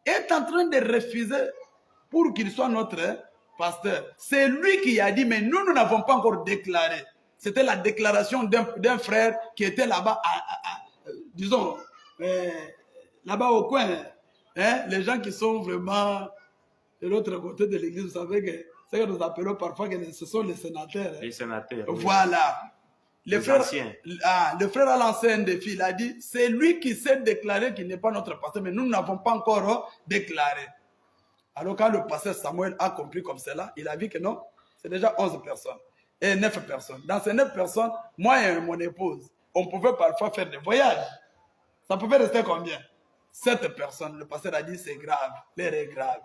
est en train de refuser pour qu'il soit notre pasteur. C'est lui qui a dit, mais nous n'avons pas encore déclaré. C'était la déclaration d'un frère qui était là-bas, disons, là-bas au coin. Hein, les gens qui sont vraiment de l'autre côté de l'église, vous savez que ce que nous appelons parfois, que ce sont les sénateurs. Les sénateurs. Voilà. Les anciens. Le frère a lancé un défi. Il a dit, c'est lui qui s'est déclaré qu'il n'est pas notre pasteur, mais nous n'avons pas encore déclaré. Alors quand le pasteur Samuel a compris comme cela, il a vu que non, c'est déjà 11 personnes et 9 personnes. Dans ces 9 personnes, moi et mon épouse, on pouvait parfois faire des voyages. Ça pouvait rester combien? 7 personnes. Le pasteur a dit, c'est grave, l'heure est grave.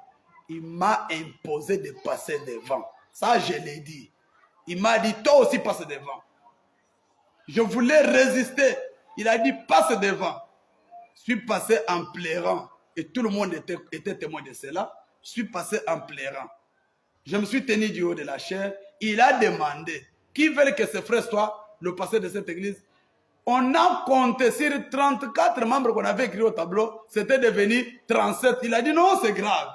Il m'a imposé de passer devant. Ça, je l'ai dit. Il m'a dit, toi aussi passe devant. Je voulais résister. Il a dit, passe devant. Je suis passé en pleurant. Et tout le monde était témoin de cela. Je suis passé en pleurant. Je me suis tenu du haut de la chair. Il a demandé, qui veut que ce frère soit le pasteur de cette église? On a compté sur 34 membres qu'on avait écrit au tableau. C'était devenu 37. Il a dit, non, c'est grave.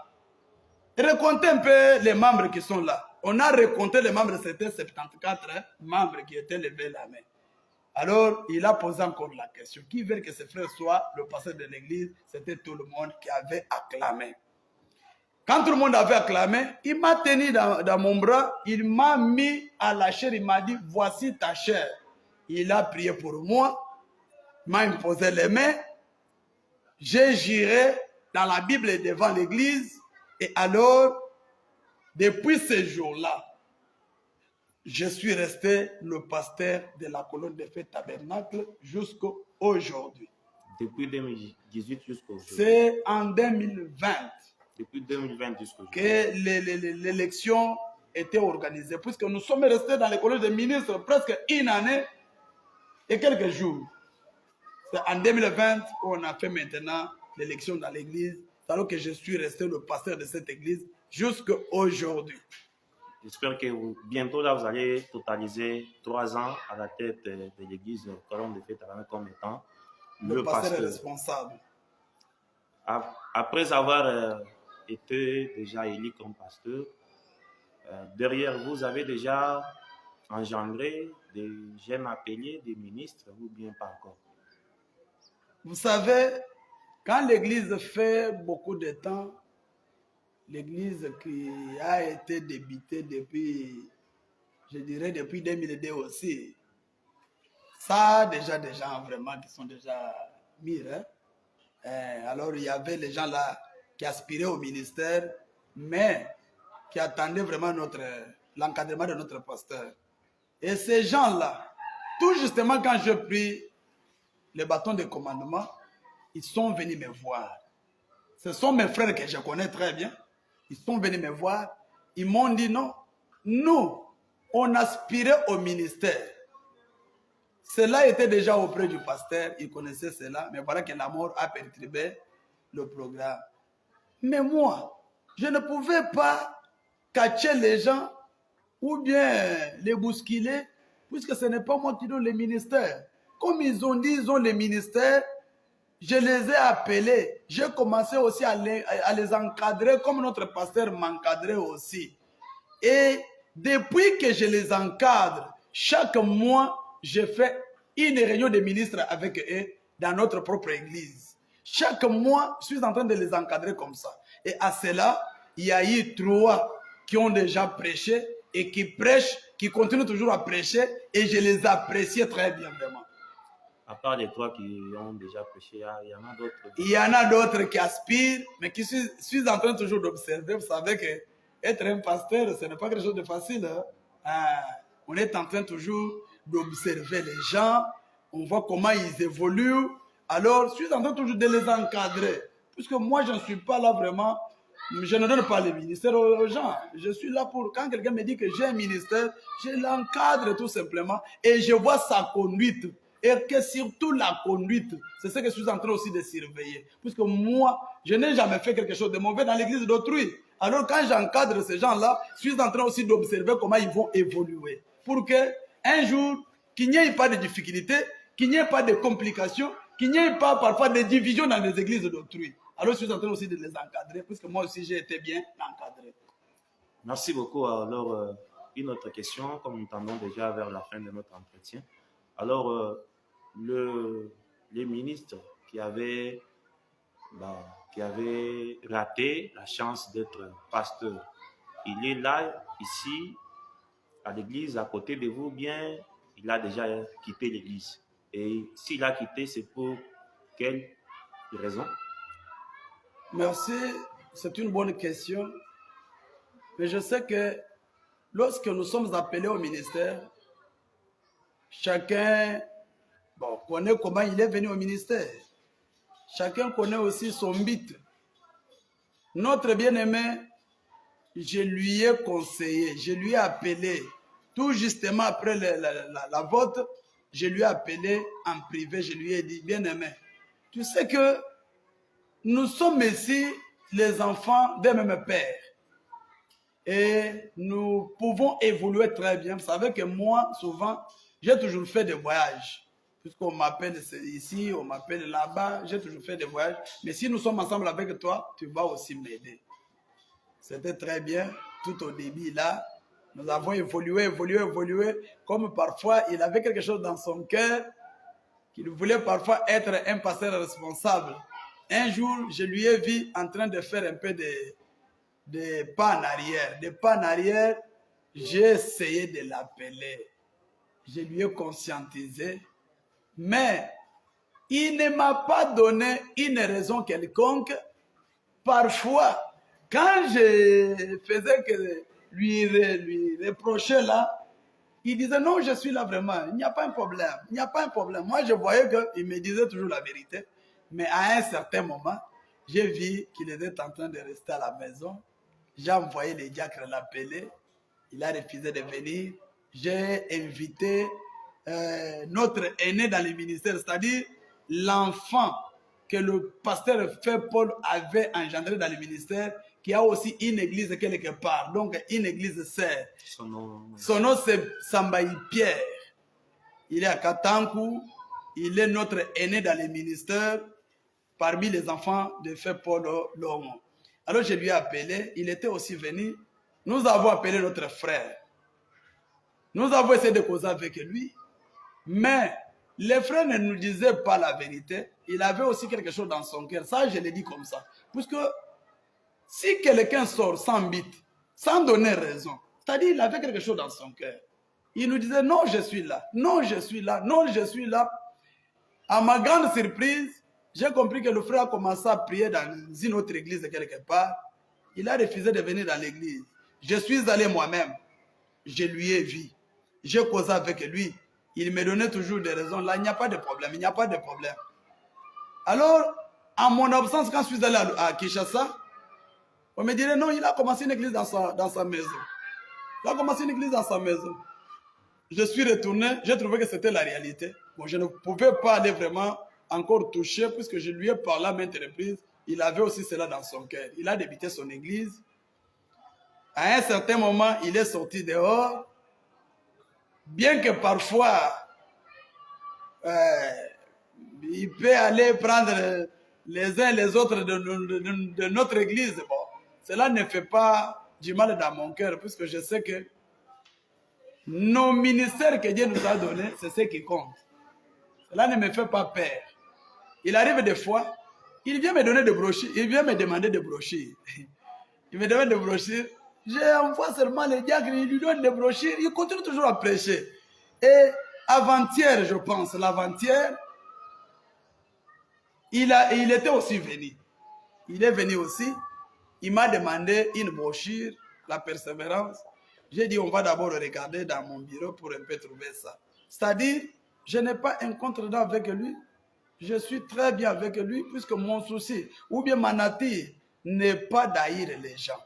Recomptez un peu les membres qui sont là. On a recompté les membres, c'était 74 membres qui étaient levés la main. Alors, il a posé encore la question. Qui veut que ce frère soit le pasteur de l'église? C'était tout le monde qui avait acclamé. Quand tout le monde avait acclamé, il m'a tenu dans mon bras, il m'a mis à la chair, il m'a dit, voici ta chair. Il a prié pour moi, m'a imposé les mains. J'ai juré dans la Bible et devant l'église. Et alors, depuis ce jour-là, je suis resté le pasteur de la colonne de fête tabernacle jusqu'à aujourd'hui. Depuis 2018 jusqu'à aujourd'hui. C'est en 2020. Depuis 2020 jusqu'à aujourd'hui. Que l'élection était organisée. Puisque nous sommes restés dans les collèges des ministres presque une année et quelques jours. C'est en 2020 qu'on a fait maintenant l'élection dans l'église. Alors que je suis resté le pasteur de cette église jusqu'à aujourd'hui. J'espère que bientôt là, vous allez totaliser 3 ans à la tête de l'église colonne de fête comme étant le pasteur responsable. Après avoir été déjà élu comme pasteur, derrière vous avez déjà engendré des jeunes appelés, des ministres, ou bien pas encore? Vous savez, quand l'église fait beaucoup de temps, l'église qui a été débutée depuis, je dirais depuis 2002 aussi, ça a déjà des gens vraiment qui sont déjà mûrs. Alors il y avait les gens là qui aspiraient au ministère, mais qui attendaient vraiment l'encadrement de notre pasteur. Et ces gens-là, tout justement quand je pris le bâton de commandement, ils sont venus me voir. Ce sont mes frères que je connais très bien. Ils sont venus me voir. Ils m'ont dit non. Nous, on aspirait au ministère. Cela était déjà auprès du pasteur. Il connaissait cela. Mais voilà que la mort a perturbé le programme. Mais moi, je ne pouvais pas catcher les gens ou bien les bousculer, puisque ce n'est pas moi qui donne le ministère. Comme ils ont dit, ils ont le ministère. Je les ai appelés. J'ai commencé aussi à les encadrer comme notre pasteur m'encadrait aussi. Et depuis que je les encadre, chaque mois, je fais une réunion de ministres avec eux dans notre propre église. Chaque mois, je suis en train de les encadrer comme ça. Et à cela, il y a eu 3 qui ont déjà prêché et qui prêchent, qui continuent toujours à prêcher, et je les apprécie très bien, vraiment. À part les 3 qui ont déjà prêché, il y en a d'autres. Il y en a d'autres qui aspirent, mais qui suis en train toujours d'observer. Vous savez que être un pasteur, ce n'est pas quelque chose de facile. On est en train toujours d'observer les gens, on voit comment ils évoluent. Alors, je suis en train toujours de les encadrer. Puisque moi, je ne suis pas là vraiment, je ne donne pas les ministères aux gens. Je suis là pour, quand quelqu'un me dit que j'ai un ministère, je l'encadre tout simplement et je vois sa conduite. Et que surtout la conduite, c'est ce que je suis en train aussi de surveiller. Puisque moi, je n'ai jamais fait quelque chose de mauvais dans l'église d'autrui. Alors quand j'encadre ces gens-là, je suis en train aussi d'observer comment ils vont évoluer. Pour que un jour, qu'il n'y ait pas de difficultés, qu'il n'y ait pas de complications, qu'il n'y ait pas parfois de divisions dans les églises d'autrui. Alors je suis en train aussi de les encadrer, puisque moi aussi j'ai été bien encadré. Merci beaucoup. Alors, une autre question, comme nous tendons déjà vers la fin de notre entretien. Alors, les ministres qui avaient raté la chance d'être pasteur, il est là, ici, à l'église, à côté de vous, bien, il a déjà quitté l'église. Et s'il a quitté, c'est pour quelle raison? Merci, c'est une bonne question. Mais je sais que lorsque nous sommes appelés au ministère, chacun connaît comment il est venu au ministère. Chacun connaît aussi son but. Notre bien-aimé, je lui ai conseillé, je lui ai appelé, tout justement après la vote, je lui ai appelé en privé, je lui ai dit, bien-aimé, tu sais que nous sommes ici les enfants d'un même père. Et nous pouvons évoluer très bien. Vous savez que moi, souvent, j'ai toujours fait des voyages. Puisqu'on m'appelle ici, on m'appelle là-bas, j'ai toujours fait des voyages. Mais si nous sommes ensemble avec toi, tu vas aussi m'aider. C'était très bien. Tout au début, là, nous avons évolué. Comme parfois, il avait quelque chose dans son cœur, qu'il voulait parfois être un pasteur responsable. Un jour, je lui ai vu en train de faire un peu de pas en arrière. De pas en arrière, j'ai essayé de l'appeler. Je lui ai conscientisé. Mais il ne m'a pas donné une raison quelconque. Parfois, quand je faisais que lui reprocher là, il disait non, je suis là vraiment, il n'y a pas un problème, il n'y a pas un problème. Moi, je voyais qu'il me disait toujours la vérité. Mais à un certain moment, j'ai vu qu'il était en train de rester à la maison. J'ai envoyé les diacres l'appeler. Il a refusé de venir. J'ai invité notre aîné dans le ministère, c'est-à-dire l'enfant que le pasteur Frère Paul avait engendré dans le ministère, qui a aussi une église quelque part, donc une église sœur. Son nom c'est Sambaï Pierre. Il est à Katankou. Il est notre aîné dans le ministère, parmi les enfants de Frère Paul Lomo. Alors je lui ai appelé, il était aussi venu. Nous avons appelé notre frère. Nous avons essayé de causer avec lui. Mais les frères ne nous disaient pas la vérité. Il avait aussi quelque chose dans son cœur. Ça, je l'ai dit comme ça. Puisque si quelqu'un sort sans but, sans donner raison, c'est-à-dire il avait quelque chose dans son cœur. Il nous disait non, je suis là. Non, je suis là. Non, je suis là. À ma grande surprise, j'ai compris que le frère a commencé à prier dans une autre église quelque part. Il a refusé de venir dans l'église. Je suis allé moi-même. Je lui ai vu. J'ai causé avec lui. Il me donnait toujours des raisons. Là, il n'y a pas de problème. Il n'y a pas de problème. Alors, en mon absence, quand je suis allé à Kinshasa, on me dirait non, il a commencé une église dans sa maison. Il a commencé une église dans sa maison. Je suis retourné, j'ai trouvé que c'était la réalité. Bon, je ne pouvais pas aller vraiment encore toucher, puisque je lui ai parlé à maintes reprises. Il avait aussi cela dans son cœur. Il a débuté son église. À un certain moment, il est sorti dehors. Bien que parfois, il peut aller prendre les uns les autres de notre église. Bon, cela ne fait pas du mal dans mon cœur, puisque je sais que nos ministères que Dieu nous a donnés, c'est ce qui compte. Cela ne me fait pas peur. Il arrive des fois, il vient me donner des brochures, il vient me demander des brochures. Il me demande des brochures. J'envoie seulement les diacres, il lui donne des brochures, il continue toujours à prêcher. Et avant-hier, je pense, l'avant-hier, il était aussi venu. Il est venu aussi. Il m'a demandé une brochure, la persévérance. J'ai dit, on va d'abord regarder dans mon bureau pour un peu trouver ça. C'est-à-dire, je n'ai pas un contre-dent avec lui. Je suis très bien avec lui, puisque mon souci, ou bien ma nature, n'est pas d'haïr les gens.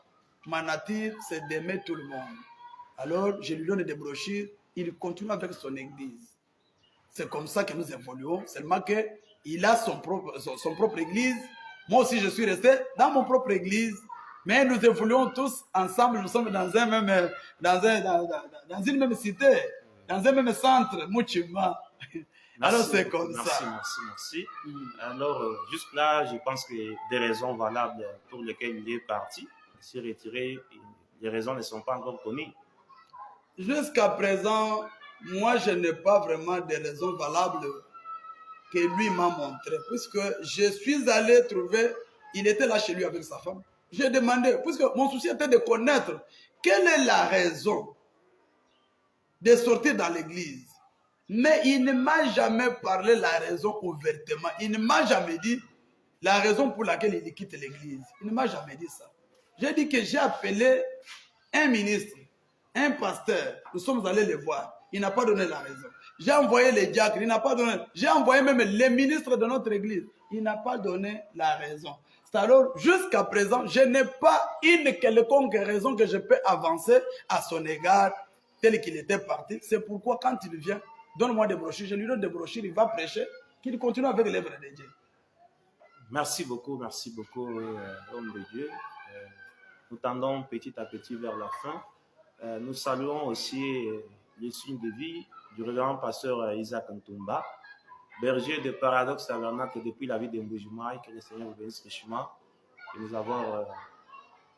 Ma nature, c'est d'aimer tout le monde. Alors, je lui donne des brochures. Il continue avec son église. C'est comme ça que nous évoluons. Seulement qu'il a son propre église. Moi aussi, je suis resté dans mon propre église. Mais nous évoluons tous ensemble. Nous sommes dans une même cité, dans un même centre, mutuellement. Alors, c'est comme ça. Merci. Alors, juste là, je pense que des raisons valables pour lesquelles il est parti, s'est retiré, les raisons ne sont pas encore connues. Jusqu'à présent, moi, je n'ai pas vraiment de raisons valables que lui m'a montré, puisque je suis allé trouver, il était là chez lui avec sa femme. J'ai demandé, puisque mon souci était de connaître quelle est la raison de sortir dans l'église. Mais il ne m'a jamais parlé la raison ouvertement. Il ne m'a jamais dit la raison pour laquelle il quitte l'église. Il ne m'a jamais dit ça. J'ai dit que j'ai appelé un ministre, un pasteur. Nous sommes allés le voir. Il n'a pas donné la raison. J'ai envoyé les diacres. Il n'a pas donné. J'ai envoyé même les ministres de notre église. Il n'a pas donné la raison. Alors, jusqu'à présent, je n'ai pas une quelconque raison que je peux avancer à son égard tel qu'il était parti. C'est pourquoi quand il vient, donne-moi des brochures. Je lui donne des brochures. Il va prêcher. Qu'il continue avec l'œuvre de Dieu. Merci beaucoup, homme de Dieu. Nous tendons petit à petit vers la fin. Nous saluons aussi les signes de vie du révérend pasteur Isaac Ntumba, berger de Paradoxe Tabernacle depuis la vie d'Mbujimai, que le Seigneur vous bénisse richement. Et nous avons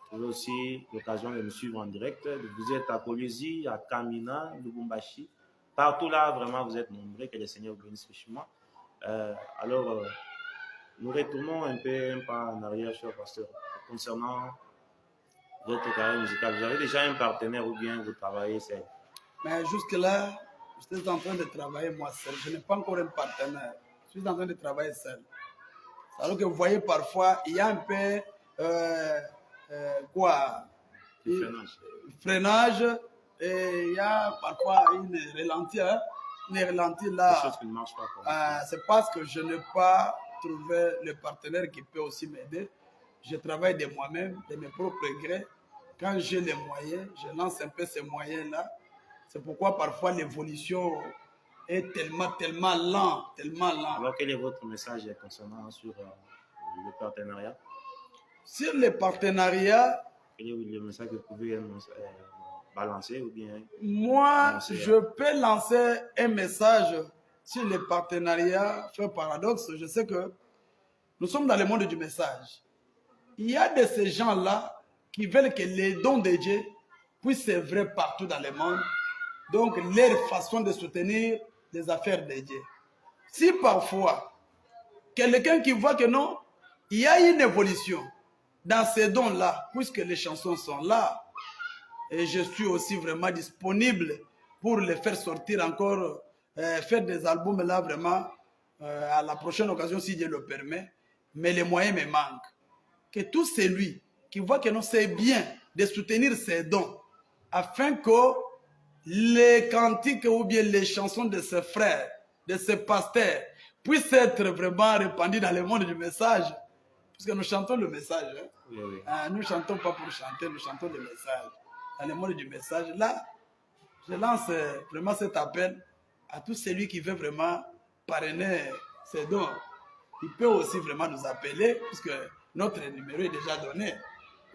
trouvé aussi l'occasion de nous suivre en direct. Vous êtes à Kolwezi, à Kamina, Lubumbashi. Partout là, vraiment, vous êtes nombreux, que le Seigneur vous bénisse richement. Alors, nous retournons un pas en arrière, cher pasteur, concernant votre carrière musicale. Vous avez déjà un partenaire ou bien vous travaillez seul? Mais jusque-là, je suis en train de travailler moi seul. Je n'ai pas encore un partenaire. Je suis en train de travailler seul. Alors que vous voyez parfois, il y a un peu freinage et il y a parfois une ralentie là. Des choses qui ne marchent pas. C'est parce que je n'ai pas trouvé le partenaire qui peut aussi m'aider. Je travaille de moi-même, de mes propres grés. Quand j'ai les moyens, je lance un peu ces moyens-là. C'est pourquoi parfois l'évolution est tellement lent. Alors, quel est votre message concernant sur le partenariat? Sur le partenariat, quel est le message que vous pouvez balancer ou bien? Moi, je peux lancer un message sur le partenariat fait Paradoxe. Je sais que nous sommes dans le monde du message. Il y a de ces gens-là qui veulent que les dons de Dieu puissent s'œuvrer partout dans le monde. Donc, leur façon de soutenir les affaires de Dieu. Si parfois, quelqu'un qui voit que non, il y a une évolution dans ces dons-là, puisque les chansons sont là, et je suis aussi vraiment disponible pour les faire sortir encore, faire des albums là vraiment, à la prochaine occasion si Dieu le permet, mais les moyens me manquent. Que tout celui qui voit que non, c'est bien de soutenir ces dons, afin que les cantiques ou bien les chansons de ses frères, de ses pasteurs, puissent être vraiment répandus dans le monde du message. Parce que nous chantons le message. Hein? Oui. Nous ne chantons pas pour chanter, nous chantons le message. Dans le monde du message, là, je lance vraiment cet appel à tout celui qui veut vraiment parrainer ces dons. Il peut aussi vraiment nous appeler, puisque notre numéro est déjà donné.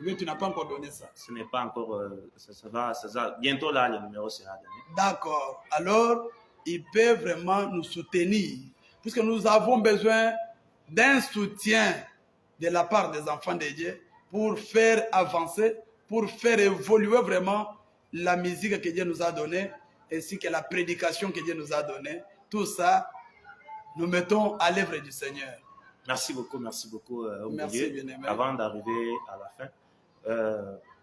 Mais tu n'as pas encore donné ça. Ce n'est pas encore... bientôt là, le numéro sera donné. D'accord. Alors, il peut vraiment nous soutenir. Puisque nous avons besoin d'un soutien de la part des enfants de Dieu pour faire avancer, pour faire évoluer vraiment la musique que Dieu nous a donnée, ainsi que la prédication que Dieu nous a donnée. Tout ça, nous mettons à l'œuvre du Seigneur. Merci beaucoup, homme de Merci, Dieu. bien-aimé. Avant d'arriver à la fin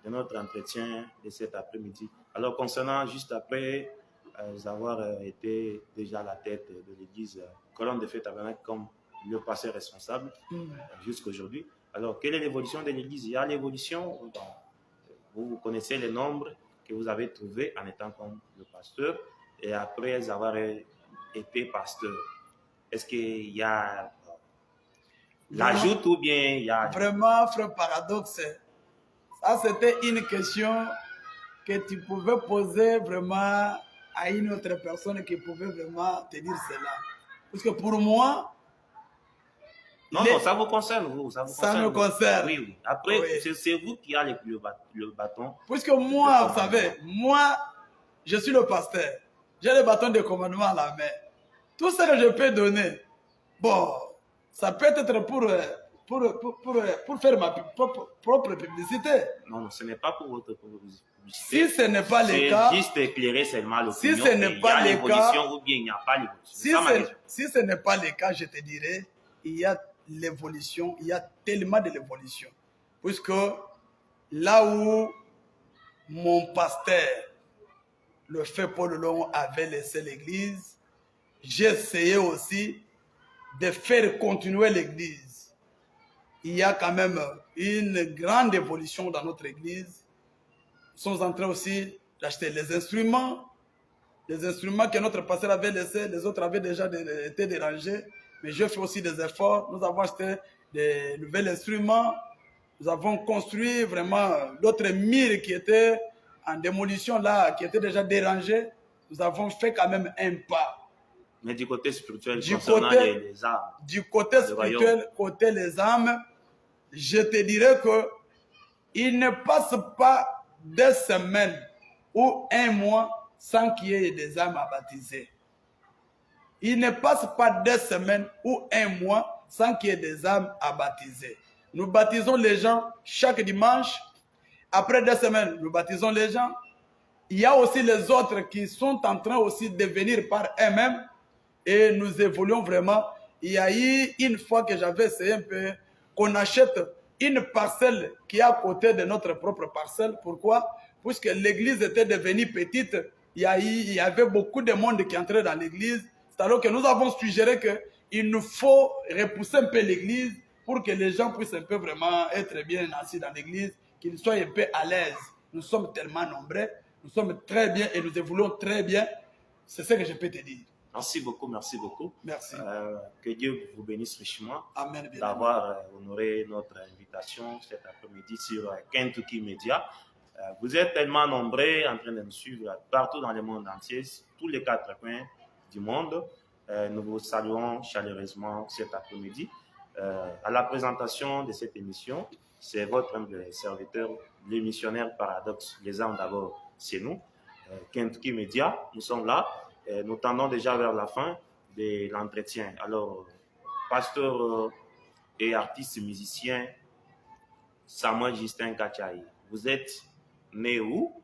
de notre entretien de cet après-midi. Alors, concernant juste après avoir été déjà à la tête de l'église Colonne de Feu Tabernacle comme le pasteur responsable jusqu'à aujourd'hui. Alors, quelle est l'évolution de l'église? Il y a l'évolution, vous connaissez les nombres que vous avez trouvés en étant comme le pasteur et après avoir été pasteur. Est-ce qu'il y a l'ajout ou bien il y a... Vraiment, frère Paradoxe, ça c'était une question que tu pouvais poser vraiment à une autre personne qui pouvait vraiment te dire cela. Parce que pour moi... Non, ça vous concerne, vous. Ça me concerne. Oui. Après, oui. C'est vous qui avez le bâton. Puisque moi, vous savez, moi, je suis le pasteur. J'ai le bâton de commandement à la main. Tout ce que je peux donner, bon, ça peut être pour faire ma propre publicité. Non, ce n'est pas pour votre publicité. Si ce n'est pas le cas... C'est juste éclairer seulement l'opinion. Si ce n'est pas le cas... ou bien il n'y a pas l'évolution. Si ce n'est pas le cas, je te dirais, il y a l'évolution, il y a tellement de l'évolution. Puisque là où mon pasteur, le frère Paul Long, avait laissé l'église, j'ai essayé aussi de faire continuer l'église. Il y a quand même une grande évolution dans notre église. Nous sommes en train aussi d'acheter les instruments que notre pasteur avait laissés, les autres avaient déjà été dérangés. Mais je fais aussi des efforts. Nous avons acheté des nouveaux instruments. Nous avons construit vraiment d'autres murs qui étaient en démolition là, qui étaient déjà dérangés. Nous avons fait quand même un pas. Mais du côté spirituel, concernant les âmes. Du côté spirituel, côté les âmes, je te dirais que il ne passe pas 2 semaines ou 1 mois sans qu'il y ait des âmes à baptiser. Il ne passe pas 2 semaines ou 1 mois sans qu'il y ait des âmes à baptiser. Nous baptisons les gens chaque dimanche. Après 2 semaines, nous baptisons les gens. Il y a aussi les autres qui sont en train aussi de venir par eux-mêmes. Et nous évoluons vraiment. Il y a eu une fois que j'avais essayé un peu qu'on achète une parcelle qui est à côté de notre propre parcelle. Pourquoi? Puisque l'église était devenue petite. Il y avait beaucoup de monde qui entrait dans l'église. C'est alors que nous avons suggéré qu'il nous faut repousser un peu l'église pour que les gens puissent un peu vraiment être bien assis dans l'église, qu'ils soient un peu à l'aise. Nous sommes tellement nombreux, nous sommes très bien et nous évoluons très bien. C'est ce que je peux te dire. Merci beaucoup, merci beaucoup. Merci. Que Dieu vous bénisse richement. Amen. D'avoir honoré notre invitation cet après-midi sur Kentucky Media. Vous êtes tellement nombreux en train de nous suivre partout dans le monde entier, tous les 4 coins du monde. Nous vous saluons chaleureusement cet après-midi. À la présentation de cette émission, c'est votre humble serviteur, le missionnaire Paradoxe. Les âmes d'abord, c'est nous. Kentucky Media, nous sommes là. Nous tendons déjà vers la fin de l'entretien. Alors, pasteur et artiste musicien Samuel Justin Kachai, vous êtes né où?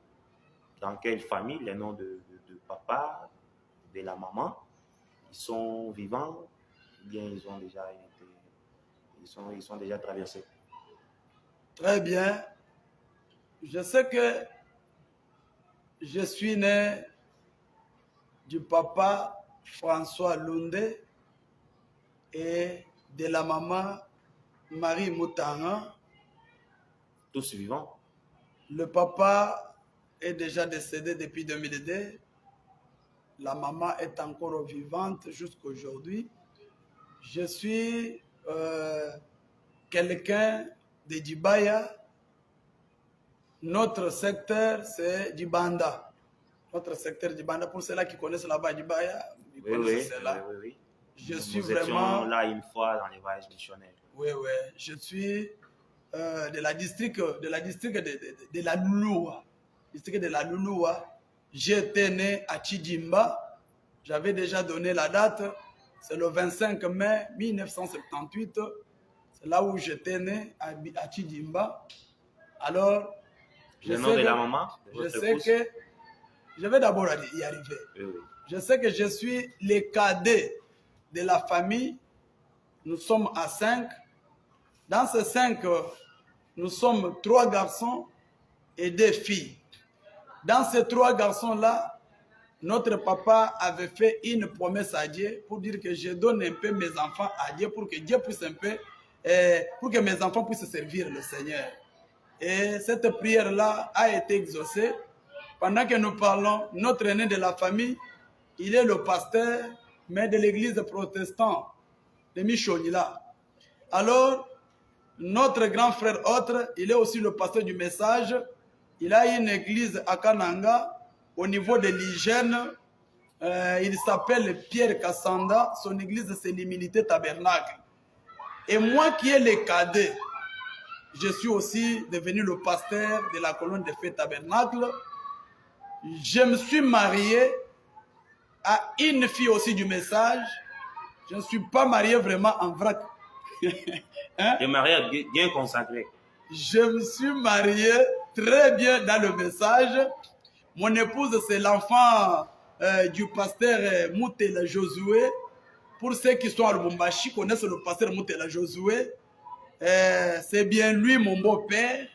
Dans quelle famille? Les noms de papa, de la maman? Ils sont vivants ou bien ils ont déjà été, ils sont déjà traversés? Très bien. Je sais que je suis né du papa François Lunde et de la maman Marie Moutanga. Tous vivants? Le papa est déjà décédé depuis 2002. La maman est encore vivante jusqu'à aujourd'hui. Je suis quelqu'un de Dibaya. Notre secteur, c'est Dibanda. Notre secteur Dibanda, pour ceux-là qui connaissent là-bas Dibaya, ils connaissent cela. Oui. Je suis Nous vraiment étions là une fois dans les voyages missionnaires. Oui. Je suis de la district de la Louloua. District de la Louloua. J'étais né à Chidimba. J'avais déjà donné la date. C'est le 25 mai 1978. C'est là où j'étais né, à Chidimba. Alors, Le nom de la maman, de je votre sais épouse. que je vais d'abord y arriver. Oui, oui. Je sais que je suis le cadet de la famille. Nous sommes à 5. Dans ces 5, nous sommes 3 garçons et 2 filles. Dans ces 3 garçons-là, notre papa avait fait une promesse à Dieu pour dire que je donne un peu mes enfants à Dieu pour que Dieu puisse un peu, pour que mes enfants puissent servir le Seigneur. Et cette prière-là a été exaucée. Pendant que nous parlons, notre aîné de la famille, il est le pasteur, mais de l'église protestante de Michonila. Alors, notre grand frère autre, il est aussi le pasteur du message. Il a une église à Kananga, au niveau de l'hygiène. Il s'appelle Pierre Kassanda. Son église, c'est l'Humilité Tabernacle. Et moi qui ai le cadet, je suis aussi devenu le pasteur de la colonne de feu Tabernacle. Je me suis marié à une fille aussi du message. Je ne suis pas marié vraiment en vrac. Hein? Le mariage bien consacré. Je me suis marié très bien dans le message. Mon épouse, c'est l'enfant du pasteur Moutela Josué. Pour ceux qui sont à Lubumbashi, connaissent le pasteur Moutela Josué. C'est bien lui, mon beau-père.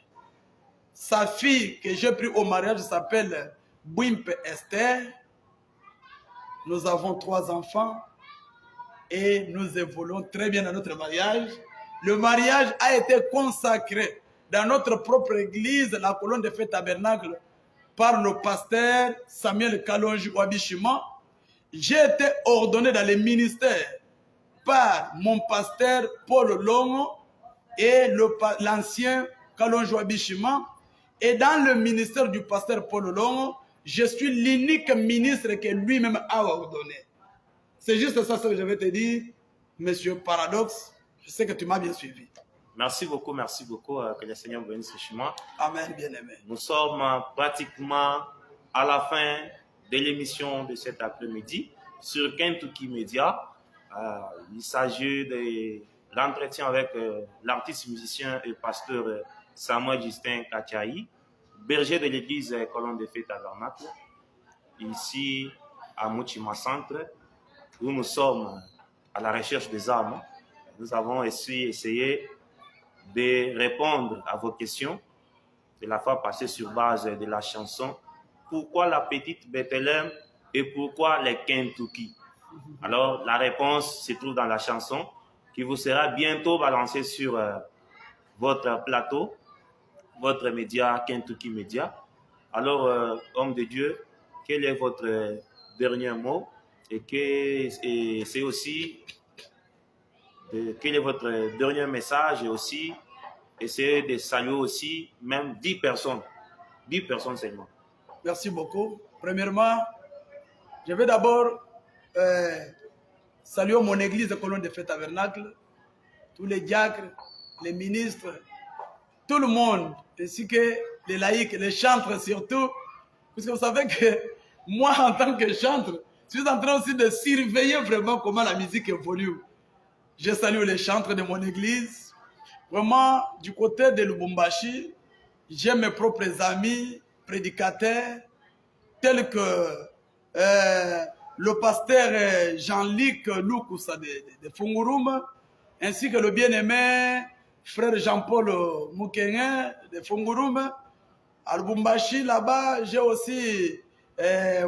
Sa fille que j'ai pris au mariage s'appelle Bouimpe Esther. Nous avons 3 enfants et nous évoluons très bien dans notre mariage. Le mariage a été consacré dans notre propre église, la colonne de feu Tabernacle, par le pasteur Samuel Kalonji Wabishima. J'ai été ordonné dans les ministères par mon pasteur Paul Longo et l'ancien Kalonji Wabishima. Et dans le ministère du pasteur Paul Longo, je suis l'unique ministre que lui-même a ordonné. C'est juste ça que je vais te dire, monsieur Paradoxe. Je sais que tu m'as bien suivi. Merci beaucoup, que le Seigneur bénisse richement. Amen, bien-aimé. Nous sommes pratiquement à la fin de l'émission de cet après-midi sur Kentucky Media. Il s'agit de l'entretien avec l'artiste, musicien et pasteur Samuel Justin Kachaï, berger de l'église Colonne de Feu Tabernacle, ici à Mouchima Centre, où nous sommes à la recherche des âmes. Nous avons essayé de répondre à vos questions de la fois passée sur base de la chanson « Pourquoi la petite Bethléem et pourquoi les Kentucky ?» Alors, la réponse se trouve dans la chanson qui vous sera bientôt balancée sur votre plateau, votre média Kentucky Media. Alors, homme de Dieu, quel est votre dernier mot et c'est aussi quel est votre dernier message et aussi essayez de saluer aussi même 10 personnes seulement. Merci beaucoup. Premièrement, je vais d'abord saluer mon église de Colonne de Feu Tabernacle, tous les diacres, les ministres, tout le monde, ainsi que les laïcs, les chantres surtout, puisque vous savez que moi, en tant que chantre, je suis en train aussi de surveiller vraiment comment la musique évolue. Je salue les chantres de mon église. Vraiment, du côté de Lubumbashi, j'ai mes propres amis, prédicateurs, tels que le pasteur Jean-Luc Loukoussa de Fungurum, ainsi que le bien-aimé frère Jean-Paul Moukenga de Fungurum. À Lubumbashi, là-bas, j'ai aussi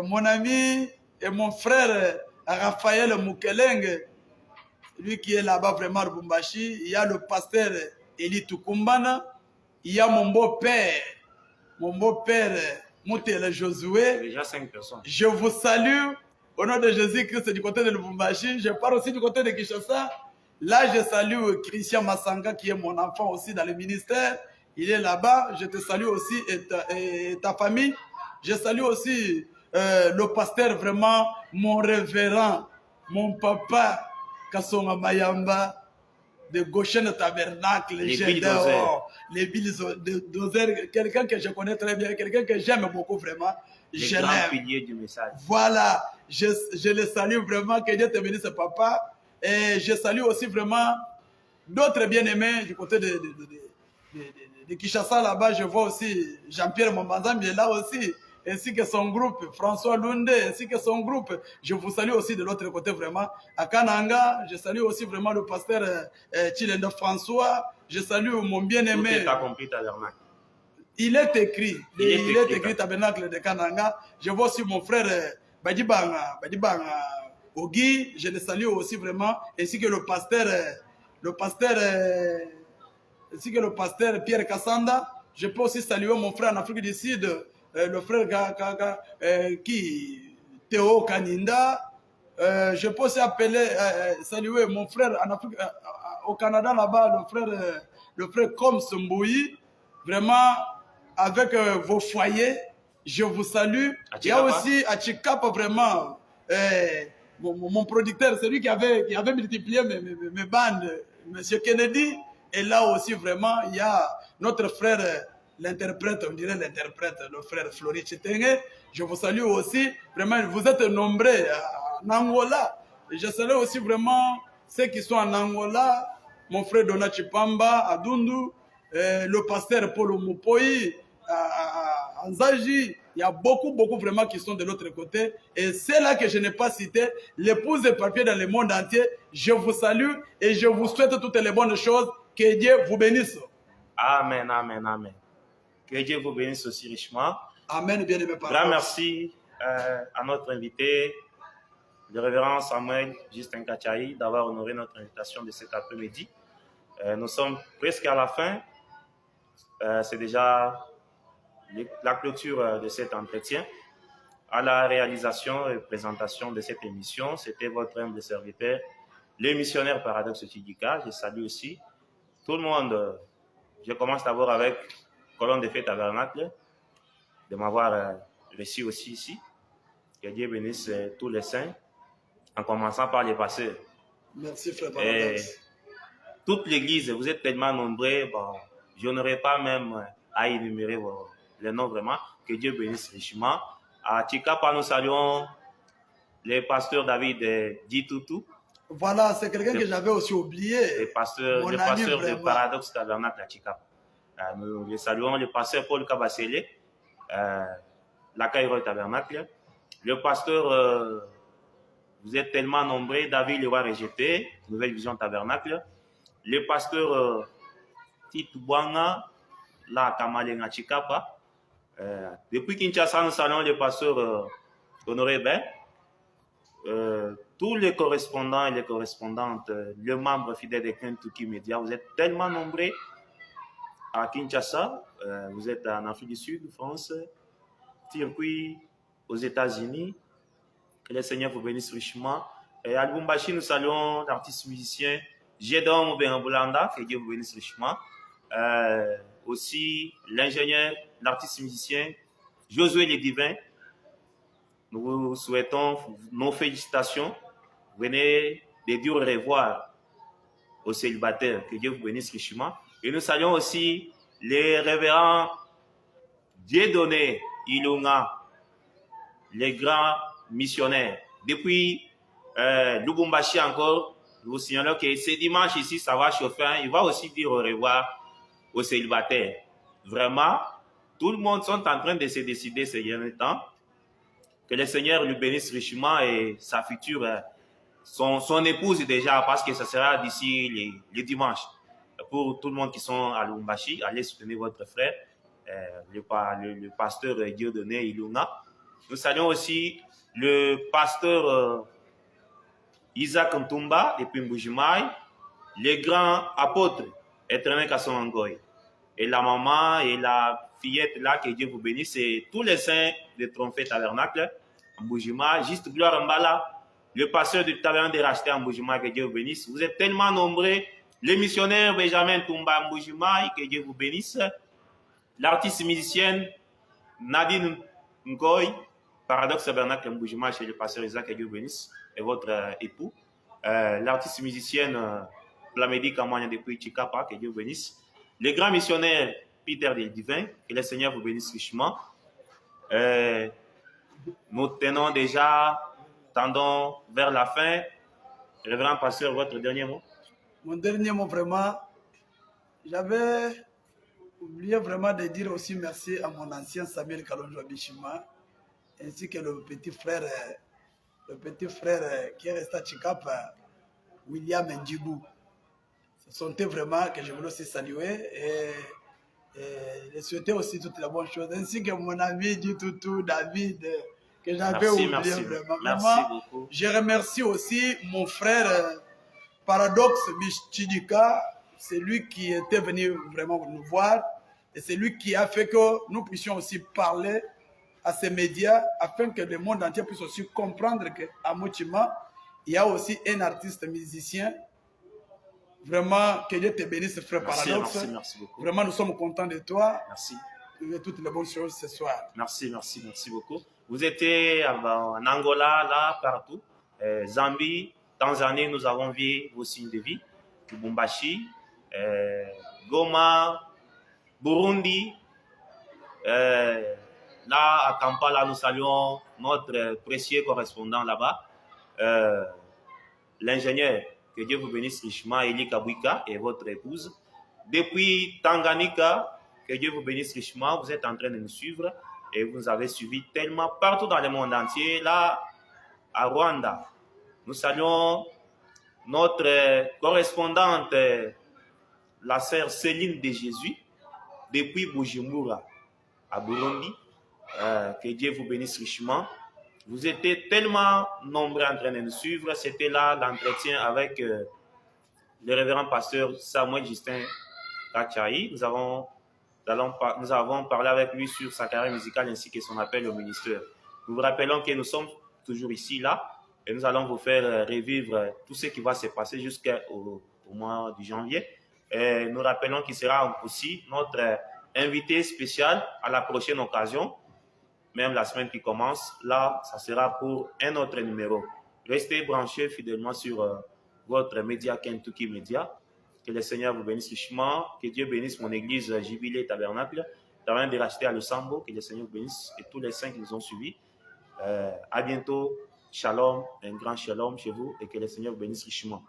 mon ami et mon frère Raphaël Moukeleng, lui qui est là-bas vraiment à Lubumbashi. Il y a le pasteur Eli Tukumbana, il y a mon beau-père Moutela Josué. Déjà 5 personnes. Je vous salue au nom de Jésus-Christ du côté de Lubumbashi. Je pars aussi du côté de Kinshasa. Là, je salue Christian Massanga qui est mon enfant aussi dans le ministère. Il est là-bas. Je te salue aussi et ta famille. Je salue aussi le pasteur, vraiment mon révérend, mon papa Kassonga Mayamba de Goshen Tabernacle, les Billes Dozer, quelqu'un que je connais très bien, quelqu'un que j'aime beaucoup vraiment. Les grands piliers du message. Voilà, je le salue vraiment, que Dieu te bénisse papa. Et je salue aussi vraiment d'autres bien-aimés du côté de Kinshasa là-bas, je vois aussi Jean-Pierre Mambazambi est là aussi, ainsi que son groupe, François Lunde, ainsi que son groupe. Je vous salue aussi de l'autre côté vraiment. À Kananga, je salue aussi vraiment le pasteur Chilendo François. Je salue mon bien-aimé. Tout est accompli, tabernacle. Il est écrit, il est écrit tabernacle de Kananga. Je vois aussi mon frère Badibanga Ogi, je le salue aussi vraiment, ainsi que le pasteur ainsi que le pasteur Pierre Kassanda. Je peux aussi saluer mon frère en Afrique du Sud, le frère Théo Kaninda. Je peux aussi saluer mon frère en Afrique, au Canada là-bas, le frère Comme Mbouyi. Vraiment, avec vos foyers, je vous salue. Il y a aussi à Chikapa vraiment mon producteur, celui qui avait multiplié mes bandes, M. Kennedy. Et là aussi, vraiment, il y a notre frère, l'interprète, on dirait l'interprète, le frère Flori Chitenge. Je vous salue aussi. Vraiment, vous êtes nombreux en Angola. Et je salue aussi vraiment ceux qui sont en Angola. Mon frère Donat Chipamba, à Dundu, le pasteur Paul Moupoyi, à Nzaji. Il y a beaucoup vraiment qui sont de l'autre côté. Et c'est là que je n'ai pas cité, l'épouse éparpillée dans le monde entier. Je vous salue et je vous souhaite toutes les bonnes choses. Que Dieu vous bénisse. Amen, amen, amen. Que Dieu vous bénisse aussi richement. Amen, bien-aimé parents. Grand merci à notre invité, le révérend Samuel Justin Kachaï, d'avoir honoré notre invitation de cet après-midi. Nous sommes presque à la fin. C'est déjà la clôture de cet entretien. À la réalisation et présentation de cette émission, c'était votre humble serviteur, le missionnaire Paradoxe Tidika. Je salue aussi tout le monde. Je commence d'abord avec Colonne de Fête Tabernacle, de m'avoir reçu aussi ici. Que Dieu bénisse tous les saints, en commençant par les pasteurs. Merci, frère Paradoxe. Toute l'église, vous êtes tellement nombreux, bon, je n'aurais pas même à énumérer les noms vraiment. Que Dieu bénisse richement. À Chikapa, nous saluons les pasteurs David Ditutu. Voilà, c'est quelqu'un que j'avais aussi oublié. Le pasteur de Paradoxe Tabernacle à Chikapa. Nous saluons le pasteur Paul Kabasele, la Caïro Tabernacle. Le pasteur, vous êtes tellement nombreux, David Leroy Rejeté, Nouvelle Vision Tabernacle. Le pasteur Titouanga, la Kamalenga Chikapa. Depuis Kinshasa, nous saluons le pasteur Honoré Ben. Tous les correspondants et les correspondantes, les membres fidèles de Kentucky Media, vous êtes tellement nombreux à Kinshasa, vous êtes en Afrique du Sud, France, Turquie, aux États-Unis. Que le Seigneur vous bénisse richement. Et à Lubumbashi, nous saluons l'artiste musicien Jedon Benambulanda, que Dieu vous bénisse richement. Aussi l'ingénieur, l'artiste musicien Josué Le Divin. Nous vous souhaitons nos félicitations. Venez de dire au revoir aux célibataires. Que Dieu vous bénisse richement. Et nous saluons aussi les révérends Dieudonné Ilunga, les grands missionnaires. Depuis Lubumbashi encore, nous vous signalons que ce dimanche ici, ça va chauffer. Il va aussi dire au revoir aux célibataires. Vraiment, tout le monde sont en train de se décider ces derniers temps. Que le Seigneur lui bénisse richement et sa future, son épouse déjà, parce que ça sera d'ici les dimanches. Pour tout le monde qui sont à Lubumbashi, allez soutenir votre frère, le pasteur Dieudonné Ilunga. Nous saluons aussi le pasteur Isaac Ntumba depuis Mbujimaï, les grands apôtres Éternel Kassonangoy, et la maman et la fillette là, que Dieu vous bénisse, et tous les saints de Tromphet Tabernacle, Mbujimaï, juste Gloire Mbala, le pasteur du Tabernacle de Racheté en Mbujimaï, que Dieu vous bénisse. Vous êtes tellement nombreux, les missionnaires Benjamin Tumba Mbujimaï, que Dieu vous bénisse, l'artiste musicienne Nadine Ngoy, Paradoxe Tabernacle Mbujimaï chez le pasteur Isaac, que Dieu vous bénisse, et votre époux, l'artiste musicienne Plamedi Kamanya depuis Chikapa, que Dieu vous bénisse, le grand missionnaire Peter des Divins, que le Seigneur vous bénisse richement. Nous tenons déjà, tendons vers la fin. Révérend pasteur, votre dernier mot? Mon dernier mot, vraiment, j'avais oublié vraiment de dire aussi merci à mon ancien Samuel Kalonjo Bishima, ainsi que le petit frère qui est resté à Chikap, William Ndjibou. Ce sont eux vraiment que je voulais aussi saluer et souhaiter aussi toutes les bonnes choses, ainsi que mon ami du Toutou, David, que j'avais oublié vraiment. Merci beaucoup. Je remercie aussi mon frère Paradoxe Bichidika, c'est lui qui était venu vraiment nous voir et c'est lui qui a fait que nous puissions aussi parler à ces médias afin que le monde entier puisse aussi comprendre qu'à Mochima, il y a aussi un artiste musicien. Vraiment, que Dieu te bénisse, frère Paradoxe. Merci beaucoup. Vraiment, nous sommes contents de toi. Merci. Et toutes les bonnes choses ce soir. Merci beaucoup. Vous étiez en Angola, là, partout. Zambie, Tanzanie, nous avons vu vos signes de vie. Lubumbashi, Goma, Burundi. Là, à Kampala, nous saluons notre précieux correspondant là-bas, l'ingénieur, que Dieu vous bénisse richement, Eli Kabwika et votre épouse. Depuis Tanganyika, que Dieu vous bénisse richement, vous êtes en train de nous suivre et vous nous avez suivis tellement partout dans le monde entier. Là, à Rwanda, nous saluons notre correspondante, la sœur Céline de Jésus, depuis Bujumbura, à Burundi. Que Dieu vous bénisse richement. Vous étiez tellement nombreux en train de nous suivre. C'était là l'entretien avec le révérend pasteur Samuel Justin Kachaï. Nous avons parlé avec lui sur sa carrière musicale ainsi que son appel au ministère. Nous vous rappelons que nous sommes toujours ici, là, et nous allons vous faire revivre tout ce qui va se passer jusqu'au mois de janvier. Et nous rappelons qu'il sera aussi notre invité spécial à la prochaine occasion, même la semaine qui commence. Là, ça sera pour un autre numéro. Restez branchés fidèlement sur votre média Kentucky Media. Que le Seigneur vous bénisse richement. Que Dieu bénisse mon église Jubilé Tabernacle. Terrain de racheter à Lusambo. Que le Seigneur vous bénisse et tous les saints qui nous ont suivis. À bientôt. Shalom, un grand shalom chez vous et que le Seigneur vous bénisse richement.